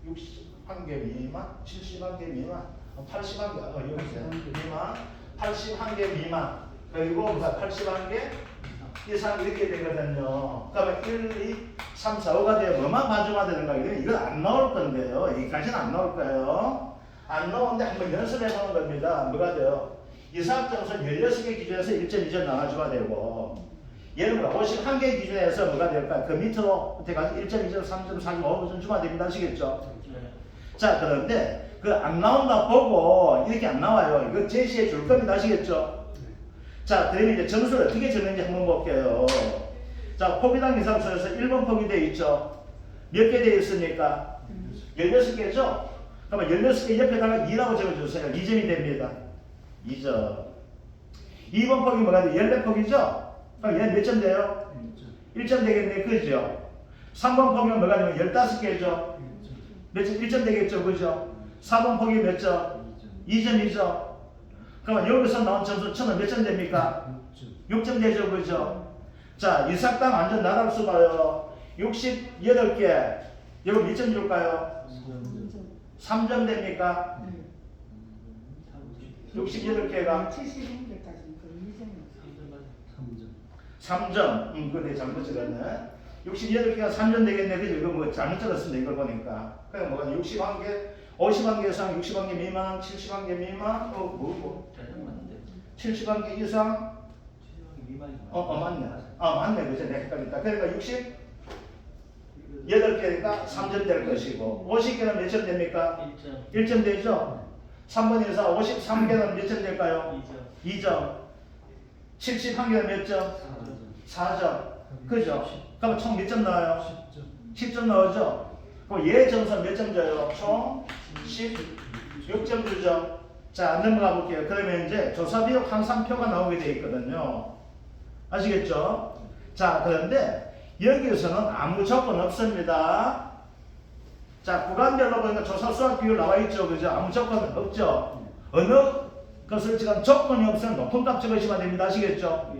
61개 미만, 71개 미만, 81개 미만, 81개 미만, 그리고 81개 이상 이렇게 되거든요. 그러면 1, 2, 3, 4, 5가 되면 뭐만 봐주면 되는 거예요? 이건 안 나올 건데요. 여기까지는 안 나올 거예요. 안 나오는데 한번 연습해 보는 겁니다. 뭐가 돼요? 이삭점수는 16개 기준에서 1.2점 나눠주면 되고, 얘는 51개 기준에서 뭐가 될까요? 그 밑으로 가서 1.2점, 3점, 4점, 5점 주면 됩니다. 아시겠죠? 자, 그런데 그 안 나온다 보고 이렇게 안 나와요. 이거 제시해 줄 겁니다. 아시겠죠? 자, 그러면 이제 점수를 어떻게 적는지 한번 볼게요. 자, 포기당 이상수에서 1번 포기 되어 있죠? 몇 개 되어 있습니까? 16개죠? 그러면 16개 옆에다가 2라고 적어주세요. 2점이 됩니다. 2점. 2번 포기 뭐가 돼? 14포기죠? 그럼 얘는 몇 점 돼요? 1점 되겠네. 그죠? 3번 포기는 뭐가 되면 15개죠? 몇 점? 1점 되겠죠? 그죠? 4번 포기 몇 점? 2점이죠? 그러면 여기서 나온 점수 처음에 몇 점 됩니까? 6점 되죠? 그죠? 자, 이삭당 완전 나달수 봐요. 68개. 여기 몇 점 줄까요? 3점 됩니까? 68개가 3점. 그거 내 잘못 적었네. 68개가 3점 되겠네. 그죠? 이거 뭐 잘못 적었습니다. 이걸 보니까. 그냥 뭐가 61개, 51개 이상, 61개 미만, 71개 미만, 71개 이상, 맞네. 맞네. 그죠? 내가 헷갈렸다. 그러니까 68개니까 3점 될 것이고, 50개는 몇 점 됩니까? 1점 되죠? 3번 이상 53개는 몇 점 될까요? 2점. 71개는 몇 점? 4점. 그죠? 그럼 총 몇 점 나와요? 10점 나오죠? 그럼 얘 점수 몇 점 줘요? 총 16점 주죠? 자, 넘어가 볼게요. 그러면 이제 조사 비록 항상표가 나오게 되어 있거든요. 아시겠죠? 자, 그런데 여기에서는 아무 조건 없습니다. 자, 구간별로 보니까 조사 수학 비율 나와 있죠. 그죠? 아무 조건 없죠? 어느 것을 지금 조건이 없으면 높은 값 적으시면 됩니다. 아시겠죠?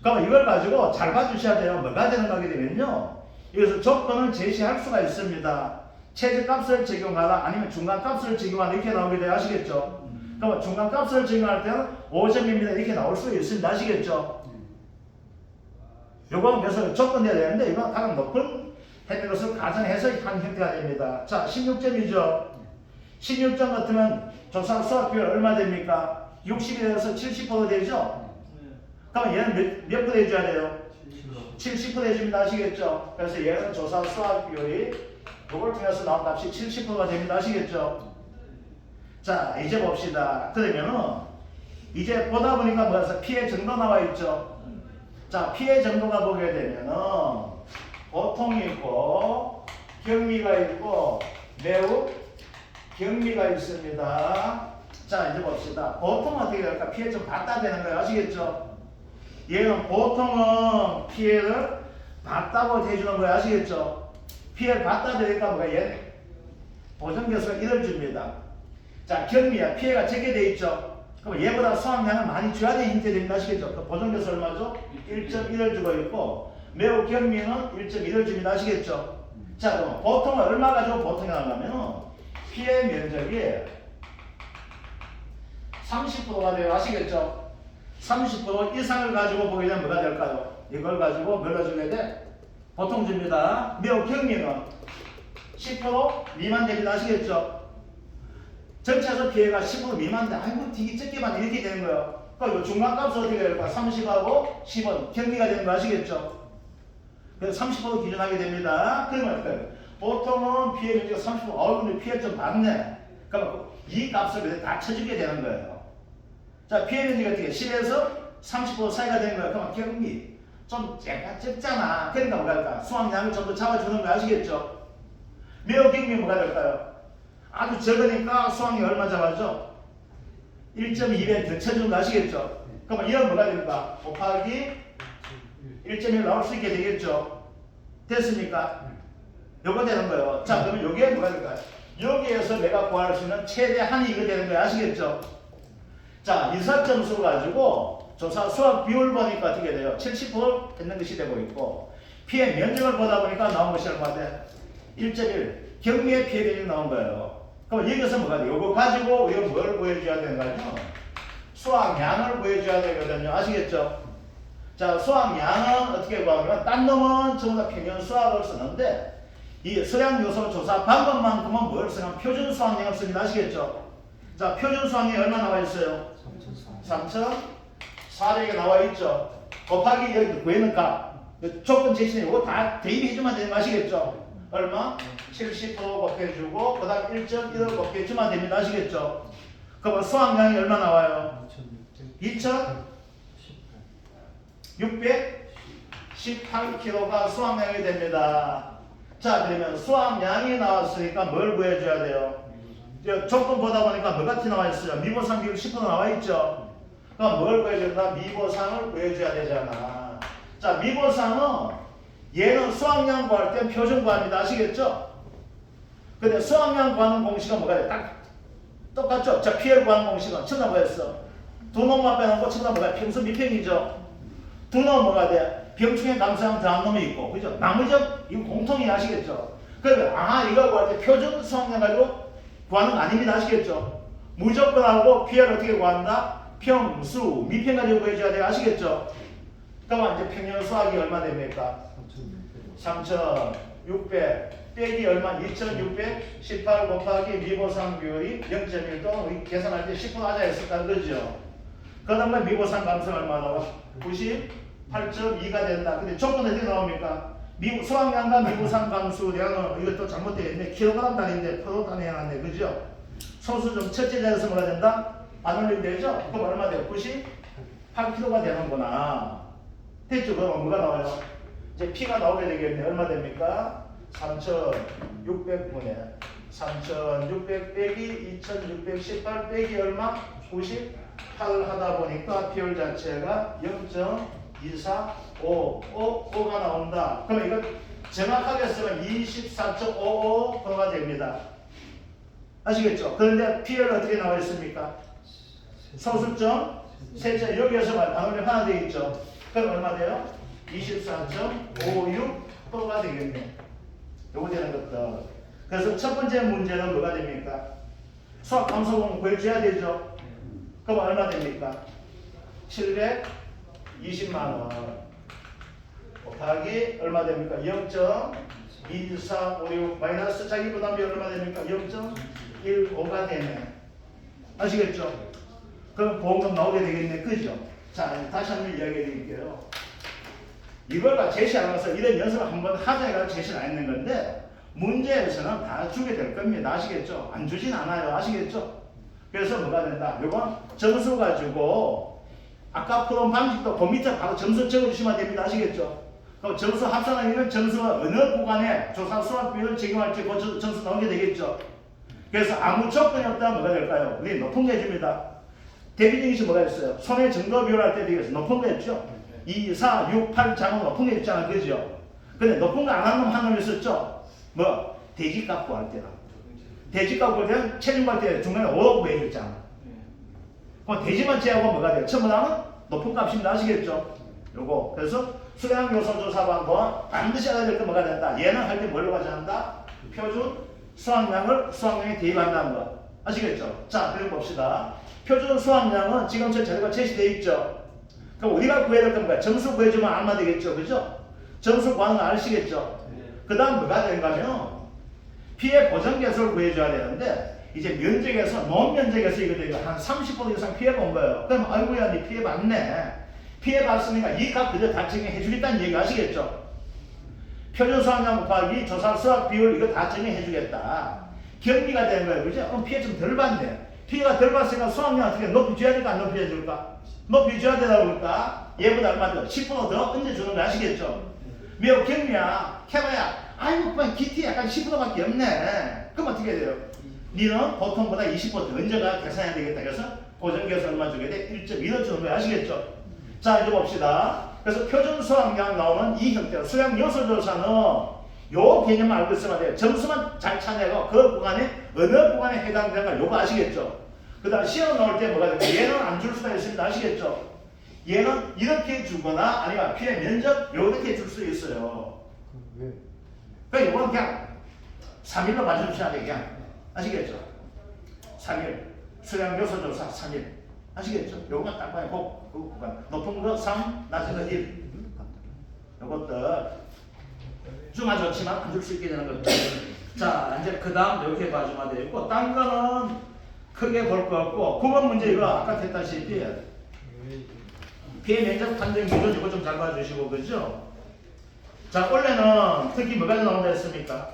그럼 이걸 가지고 잘 봐주셔야 돼요. 뭐가 되는가 하게 되면요. 여기서 조건을 제시할 수가 있습니다. 최저값을 적용하라 아니면 중간값을 적용하라 이렇게 나오게 돼요. 아시겠죠? 그럼 중간값을 적용할 때는 5점입니다. 이렇게 나올 수 있습니다. 아시겠죠? 요거는 그래서 조건돼야 되는데 이건 가장 높은 했는 것을 가정해서 한 형태가 됩니다. 자, 16점이죠. 16점 같으면 조사 수학 비율 얼마 됩니까? 60에서 70% 되죠? 그럼 얘는 몇 프로 해줘야 돼요? 70% 해줍니다. 아시겠죠? 그래서 얘는 조사 수학 비율이 이걸 통해서 나온 값이 70%가 됩니다. 아시겠죠? 자, 이제 봅시다. 그러면은 이제 보다 보니까 뭐라서 피해 정도 나와 있죠? 자, 피해 정도가 보게 되면은 보통이 있고 경미가 있고 매우 경미가 있습니다. 자, 이제 봅시다. 보통은 어떻게 될까? 피해 좀 받다 되는 거예요. 아시겠죠? 얘는 보통은 피해를 받다고 해주는 거예요. 아시겠죠? 피해를 받다 되니까 뭐가 얘는 보정교수가 1을 줍니다. 자, 경미야. 피해가 적게 돼 있죠? 그럼 얘보다 수확량을 많이 줘야 되는 힌트 됩니다. 아시겠죠? 그 보정교수 얼마죠? 1.1을 주고 있고 매우 경미는 1.1을 줍니다. 아시겠죠? 자, 그럼 보통은 얼마 가지고 보통이 나가면 피해 면적이 30%가 돼요. 아시겠죠? 30% 이상을 가지고 보게 되면 뭐가 될까요? 이걸 가지고 뭘로 주게 돼? 보통 줍니다. 매우 경미는 10% 미만 됩니다. 아시겠죠? 전체에서 피해가 10% 미만인데 아이고 되게 적게만 이렇게 되는 거예요. 그러니까 중간값은 어떻게 될까? 30하고 10은 경미가 되는 거 아시겠죠? 그래서 30% 기준하게 됩니다. 그러면 보통은 피해 면적이 30%, 근데 피해 좀 많네. 그러면 이 값을 다 쳐주게 되는 거예요. 자, 피해 면적이 어떻게 10에서 30% 사이가 되는 거예요. 그러면 경미 좀 적잖아. 그러니까 뭐가 될까? 수확량을 좀 더 잡아주는 거 아시겠죠? 매우 경미 뭐가 될까요? 아주 적으니까 수확량 얼마 잡아줘? 1.2배 더 쳐주는 거 아시겠죠? 그러면 이건 뭐가 됩니까? 곱하기 1.1 나올 수 있게 되겠죠? 됐습니까? 요거 되는 거예요. 자, 그러면 요게 뭐가 될까요? 여기에서 내가 구할 수 있는 최대한이 이거 되는 거예요. 아시겠죠? 자, 이사점수 가지고 조사 수학 비율 보니까 어떻게 돼요? 70% 했는 것이 되고 있고 피해 면적을 보다 보니까 나온 것이 얼마 돼? 1.1 경미의 피해 면적이 나온 거예요. 그럼 여기서 뭐가 돼? 요거 가지고 우리가 뭘 구해줘야 되는 거죠? 수확량을 구해줘야 되거든요. 아시겠죠? 자, 수확량은 어떻게 구하면 딴 놈은 전부 다 평균 수확을 쓰는데 이 서량 요소 조사 방법만큼은 뭘 쓰냐면 표준 수확량을 씁니다. 아시겠죠? 자, 표준 수확량이 얼마 나와 있어요? 3,400이 나와 있죠. 곱하기 여기 구해는 값. 조건 제시는 이거 다 대입해주면 되는 거 아시겠죠? 얼마? 70% 곱해주고 그 다음 1.1을 곱해주면 됩니다. 아시겠죠? 그러면 수확량이 얼마 나와요? 2,618kg가 수확량이 됩니다. 자, 그러면 수확량이 나왔으니까 뭘 구해줘야 돼요? 조건 보다 보니까 뭐같이 나와 있어요? 미보상 비율 10% 나와 있죠? 그럼 뭘 구해줘야 되나? 미보상을 구해줘야 되잖아. 자, 미보상은 얘는 수확량 구할 때 표준 구합니다. 아시겠죠? 근데 수확량 구하는 공식은 뭐가 돼? 딱 똑같죠? 자, PL 구하는 공식은 처음 뭐였어? 두 놈만 빼놓고 처음 뭐가 평수 미평이죠? 두 놈은 뭐가 돼? 병충해 감소하면 더한 놈이 있고, 그죠? 나머지 이거 공통이 아시겠죠? 그러면 이거 구할 때 표준 수확량 가지고 구하는 거 아닙니다. 아시겠죠? 무조건하고 PL 어떻게 구한다? 평수 미평 가지고 구해줘야 돼요. 아시겠죠? 그러면 이제 평균 수학이 얼마 됩니까? 3,600 빼기 얼마? 2,618 곱하기 미보상 비율이 0.1 또는 우리 계산할 때 10% 하자 했을까 그러죠? 그 다음에 미보상 감소는 얼마 나와? 98.2가 된다. 근데 조건은 어떻게 나옵니까? 수확량과 미보상 감수량은 이것도 잘못되겠네. 킬로그램 단위인데 프로 단위 해놨네. 그죠? 소수 좀 첫째 자리에서 뭐가 된다? 안 올리면 되죠? 그럼 얼마 돼요? 98kg가 되는구나. 됐죠? 그럼 뭐가 나와요? 이제 P가 나오게 되겠네. 얼마 됩니까? 3,600분의 3,600 빼기 2,618 빼기 얼마? 98 하다 보니까 비율 자체가 0.2455가 나온다. 그럼 이거 정확하게 쓰면 24.55%가 됩니다. 아시겠죠? 그런데 P를 어떻게 나와 있습니까? 소수점 셋째 여기에서 방울이 하나 되어 있죠. 그럼 얼마 돼요? 24.56%가 되겠네. 요거 되는 것들. 그래서 첫 번째 문제는 뭐가 됩니까? 수학 감소분 구해줘야 되죠. 그럼 얼마 됩니까? 720만 원 곱하기 얼마 됩니까? 0.2456 마이너스 자기 부담비 얼마 됩니까? 0.15가 되네. 아시겠죠? 그럼 보험금 나오게 되겠네. 그죠? 자, 다시 한번 이야기해 드릴게요. 이걸 제시하면서 이런 연습을 한번 하자 해서 제시를 안 했는 건데 문제에서는 다 주게 될 겁니다. 아시겠죠? 안 주진 않아요. 아시겠죠? 그래서 뭐가 된다? 이건 점수 가지고 아까 풀은 방식도 그 밑에 바로 점수 적어주시면 됩니다. 아시겠죠? 그럼 점수 합산하기는 점수가 어느 구간에 조사 수학 비율을 적용할지 그 점수 나오게 되겠죠. 그래서 아무 조건이 없다면 뭐가 될까요? 우리 높은 거 해줍니다. 대비적인 뭐가 있어요? 손해 증거 비율할 때 되겠어. 높은 거 했죠. 2, 4, 6, 8 장은 높은 거 했잖아. 그죠? 근데 높은 거 안 한 놈 한 놈 있었죠? 뭐? 대지값 구할 때라. 대지값 구할 때는 체중 구할 때 중간에 5 구해줬잖아. 그럼 대지만 제하고 뭐가 돼요? 전부 다는 높은 값입니다. 아시겠죠? 요거. 그래서 수량 요소 조사 방법 반드시 알아야 될 거 뭐가 된다. 얘는 할 때 뭘로 가져간다? 표준 수확량에 대입한다는 거. 아시겠죠? 자, 그럼 봅시다. 표준 수확량은 지금 저 자료가 제시되어 있죠. 그럼 우리가 구해야 될 겁니다. 점수 구해주면 알면 되겠죠. 그죠? 점수 구하는 거 아시겠죠? 그 다음 뭐가 되는가면 피해 보전 개수를 구해줘야 되는데 이제 면적에서 논 면적에서 이거 한 30% 이상 피해 본 거예요. 그럼 아이고야 니 피해 봤네. 피해 봤으니까 이 값 그대로 다 증명해 주겠다는 얘기 아시겠죠? 표준 수확량 곱하기 조사 수확 비율 이거 다 증명해 주겠다. 경비가 되는 거예요. 그죠? 피해 좀 덜 봤네. 피해가 덜 봤으니까 수확량 어떻게 높이 줘야 될까 안 높이 줄까? 높이 줘야 되다 보니까 얘보다 얼마 더 10% 더 얹어주는 거 아시겠죠? 매우 경미야 캐봐야 아이고 그만 기티 약간 10%밖에 없네. 그럼 어떻게 돼요? 니는 보통보다 20% 더 얹어가 계산해야 되겠다. 그래서 보전계에서 얼마 주게 돼? 1.2더 주는 거예요. 아시겠죠? 자 이제 봅시다. 그래서 표준 수확량 나오는 이 형태로 수량 요소 조사는 요 개념을 알고 있으면 돼요. 점수만 잘 찾아내고 그 구간에 어느 구간에 해당되는가 요거 아시겠죠? 그 다음 시험 나올 때 뭐가 됩니까? 얘는 안 줄 수가 있습니다. 아시겠죠? 얘는 이렇게 주거나 아니면 피해 면적 요렇게 줄 수 있어요. 그러니까 이거는 그냥 3일로 맞춰주셔야 돼요. 그냥 아시겠죠? 3일 수량 요소 조사 3일 아시겠죠? 요거만 딱 봐요. 그 구간 높은 거 3, 낮은 거 1 요것들 좀 좋지만 안 줄 수 있게 되는 것들. 자 이제 그 다음 이렇게 봐주면 되겠고 딴 거는 크게 볼 거 없고 9번 문제 이거 아까 했다시피 피해 면적 판정 기준 이거 좀 잘 봐주시고 그죠? 자 원래는 특히 뭐가 나온다 했습니까?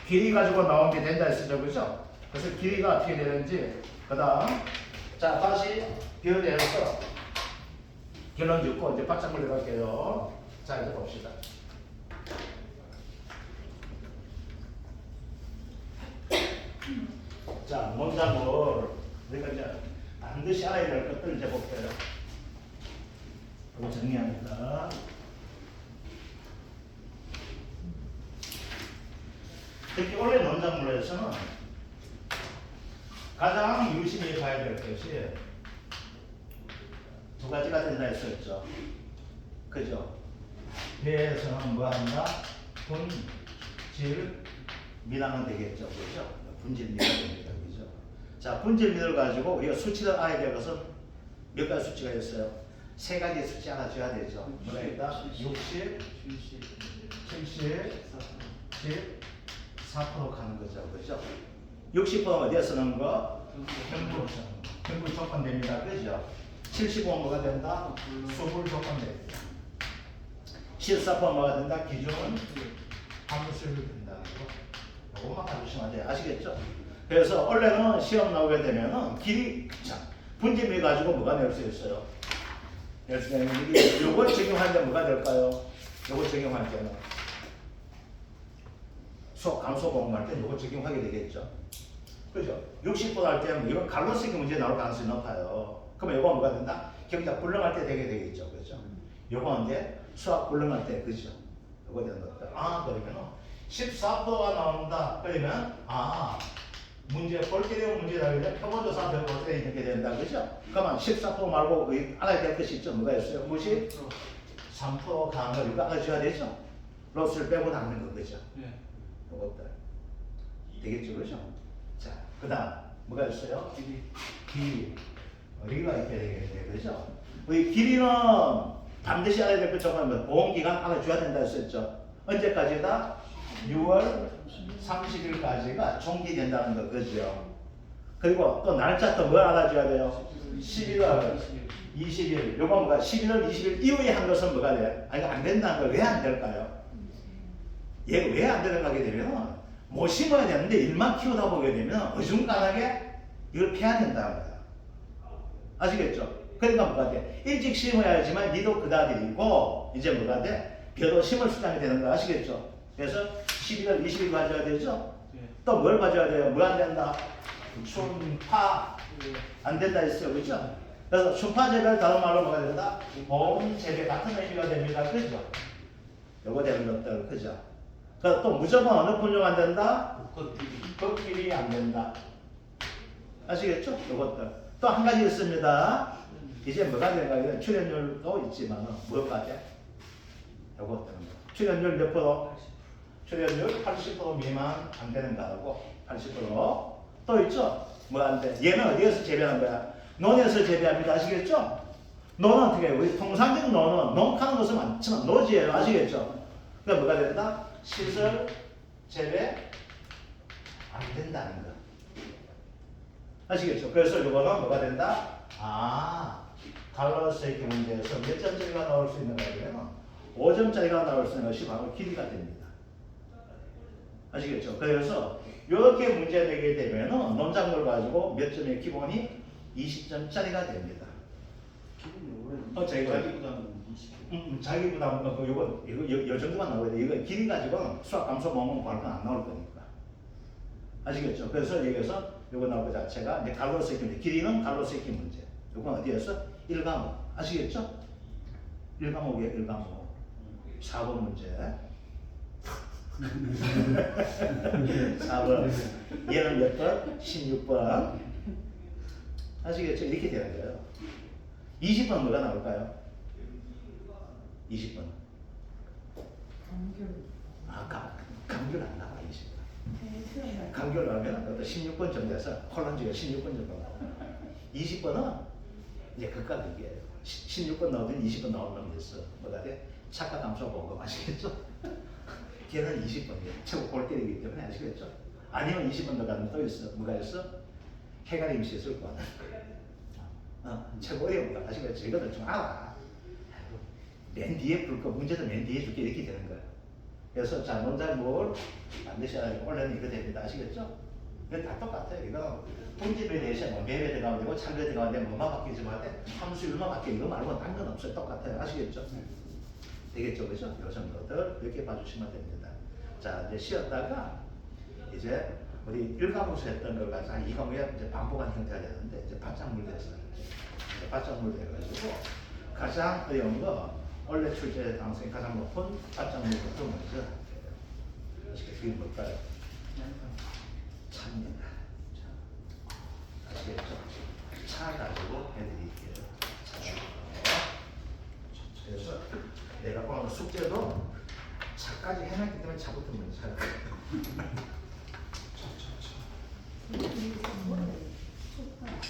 길이 가지고 나온 게 된다 했었죠 그죠? 그래서 길이가 어떻게 되는지 그 다음 자 다시 비교대해서 결론 짓고 이제 바짝을 들어갈게요. 자 이제 봅시다. 자 문장을 우리가 이제 반드시 알아야 될 것들 이제 볼게요. 이거 정리합니다. 특히 원래 논작물에서는 가장 유심히 봐야 될 것이 두 가지가 된다 했었죠. 그죠? 배에서는 뭐 한다? 분질 미당은 되겠죠. 그죠? 분질 미당 됩니다. 그죠? 자, 분질 미당을 가지고 우리가 수치를 알아야 될 것은 몇 가지 수치가 있어요? 세 가지 수치 알아줘야 되죠. 뭐가 있다? 60, 70, 14% 가는 거죠. 그죠? 60%가 어디에 쓰는 거? 경부 조건 됩니다. 그죠? 75는 뭐가 된다? 수불 조건 됩니다. 14%는 뭐가 된다? 기준은 함수를 된다는 거. 이것만 봐주시면 돼요. 아시겠죠? 그래서 원래는 시험 나오게 되면은 길이, 자, 분점해 가지고 뭐가 낼 수 있어요? 낼 수 있는 게 요걸 적용할 때 뭐가 될까요? 요걸 적용할 때는 수업 감소 공부할 때 요걸 적용하게 되겠죠. 그죠? 60% 할 때는 이건 갈로스기 문제 나올 가능성이 높아요. 그러면 이거 뭐가 된다? 경작 불능할 때 되게 되겠죠. 그죠? 요거 이제 수학 불능할 때, 그죠? 요거 되는 것들. 아, 그러면은 14%가 나온다. 그러면, 문제, 볼게되는 문제다. 그러면 표본조사 되고 어떻게 이렇게 된다. 그죠? 그러면 14% 말고 알아야 될 것이 있죠. 뭐가 있어요? 무엇이? 3% 가는 거 이거 알아줘야 되죠? 로스를 빼고 닦는 거, 그죠? 요것들. 되겠죠, 그죠? 자, 그 다음, 뭐가 있어요? 길이. 여기가 이렇게 되겠네, 그죠? 우리 길이는 반드시 알아야 될 것 정말 보험기간 알아줘야 된다 했었죠. 언제까지다? 6월 30일까지가 종기된다는 거, 그죠? 그리고 또 날짜 또 뭘 알아줘야 돼요? 11월 20일. 요거 뭐가 11월 20일 이후에 한 것은 뭐가 돼? 이거 안 된다는 걸 왜 안 될까요? 얘가 왜 안 되는 가게 되면 못 심어야 되는데 일만 키우다 보게 되면 어중간하게 이걸 피해야 된다는 거야. 아시겠죠? 그러니까 뭐가 돼? 일찍 심어야지만 니도 그 아들이고 이제 뭐가 돼? 벼도 심을 수량이 되는 거 아시겠죠? 그래서 11월 20일 봐줘야 되죠? 또 뭘 봐줘야 돼요? 뭐 안 된다? 순파 안 된다 했어요. 그죠? 그래서 순파 재배를 다른 말로 뭐가 된다? 봄 재배 같은 의미가 됩니다. 그죠? 요거 되는 것들 그죠? 그래서 또 무조건 어느 품종 안 된다? 걷길이 안 된다. 아시겠죠? 요것들. 또 한 가지 있습니다. 이제 뭐가 되는가? 출연율도 있지만 뭐가 돼? 요것들. 출연율 몇 프로? 출연율 80% 미만 안 되는 거하고 80%. 또 있죠? 뭐 안 돼? 얘는 어디에서 재배하는 거야? 논에서 재배합니다. 아시겠죠? 논은 어떻게 해요? 우리 통상적인 논은 농하는 것은 많지만 노지예요. 아시겠죠? 그러니까 뭐가 된다? 시설 재배 안 된다는 거. 아시겠죠? 그래서 이거는 뭐가 된다? 갈라스 세기 문제에서 몇 점짜리가 나올 수 있는가 하면 5점짜리가 나올 수 있는 것이 바로 길이가 됩니다. 아시겠죠? 그래서 이렇게 문제 되게 되면은 논작물 가지고 몇 점의 기본이 20점짜리가 됩니다. 자기 부담은 20. 자기 부담은 요 정도만 나와야 돼. 이거 길이 가지고는 수학 감소 모으면 발표 안 나올 거니까. 아시겠죠? 그래서 여기서 요거 나올 것 자체가 이제 갈로세키 문제. 길이는 갈로세키 문제. 요건 어디에서? 1과목. 아시겠죠? 1과목이에요. 1과목. 4번 문제. 4번. 얘는 몇 번? 16번. 아시겠죠? 이렇게 되는 거예요. 20번 뭐가 나올까요? 20번. 감귤 안 나와, 20번. 감귤 나오면 어떤 16번 정도에서 콜란지가 16번 정도 나와. 20번은 이제 극과 극이에요. 16번 나오든 20번 나오는 놈이 있어. 뭐가 돼? 착각 감소 보고 아시겠죠? 걔는 20번이에요. 최고 골때리기 때문에 아시겠죠? 아니면 20번 더 가면 또 있어. 뭐가 있어? 해가 임시에 쓸 거야. 최고 어려운 거 아시겠죠? 이거는 좀 알아. 맨 뒤에 풀 거, 문제도 맨 뒤에 줄게 이렇게 되는 거예요. 그래서 자, 논작물 반드시 올려는 이거 됩니다. 아시겠죠? 이건 다 똑같아요. 이거 분집에 대해서 뭐 매매 들어가면 되고 참여 들어가면 되고 뭐만 바뀌지만 함수율만 바뀌어 이거 말고 딴 건 없어요. 똑같아요. 아시겠죠? 되겠죠? 그죠? 요 정도들 이렇게 봐주시면 됩니다. 자, 이제 쉬었다가 이제 우리 1과목에서 했던 걸 가지고 2과목에 이제 반복한 형태가 되는데 이제 바짝물 됐어요. 바짝물 돼가지고 가장 어려운 거 원래 출제 가능성이 가장 높은 바짝물부터 먼저 할게요. 그게 뭘까요? 차입니다. 아시겠죠? 차 가지고 해드릴게요. 그래서 내가 오늘 숙제도 차까지 해놨기 때문에 차부터 먼저 할게요. 차.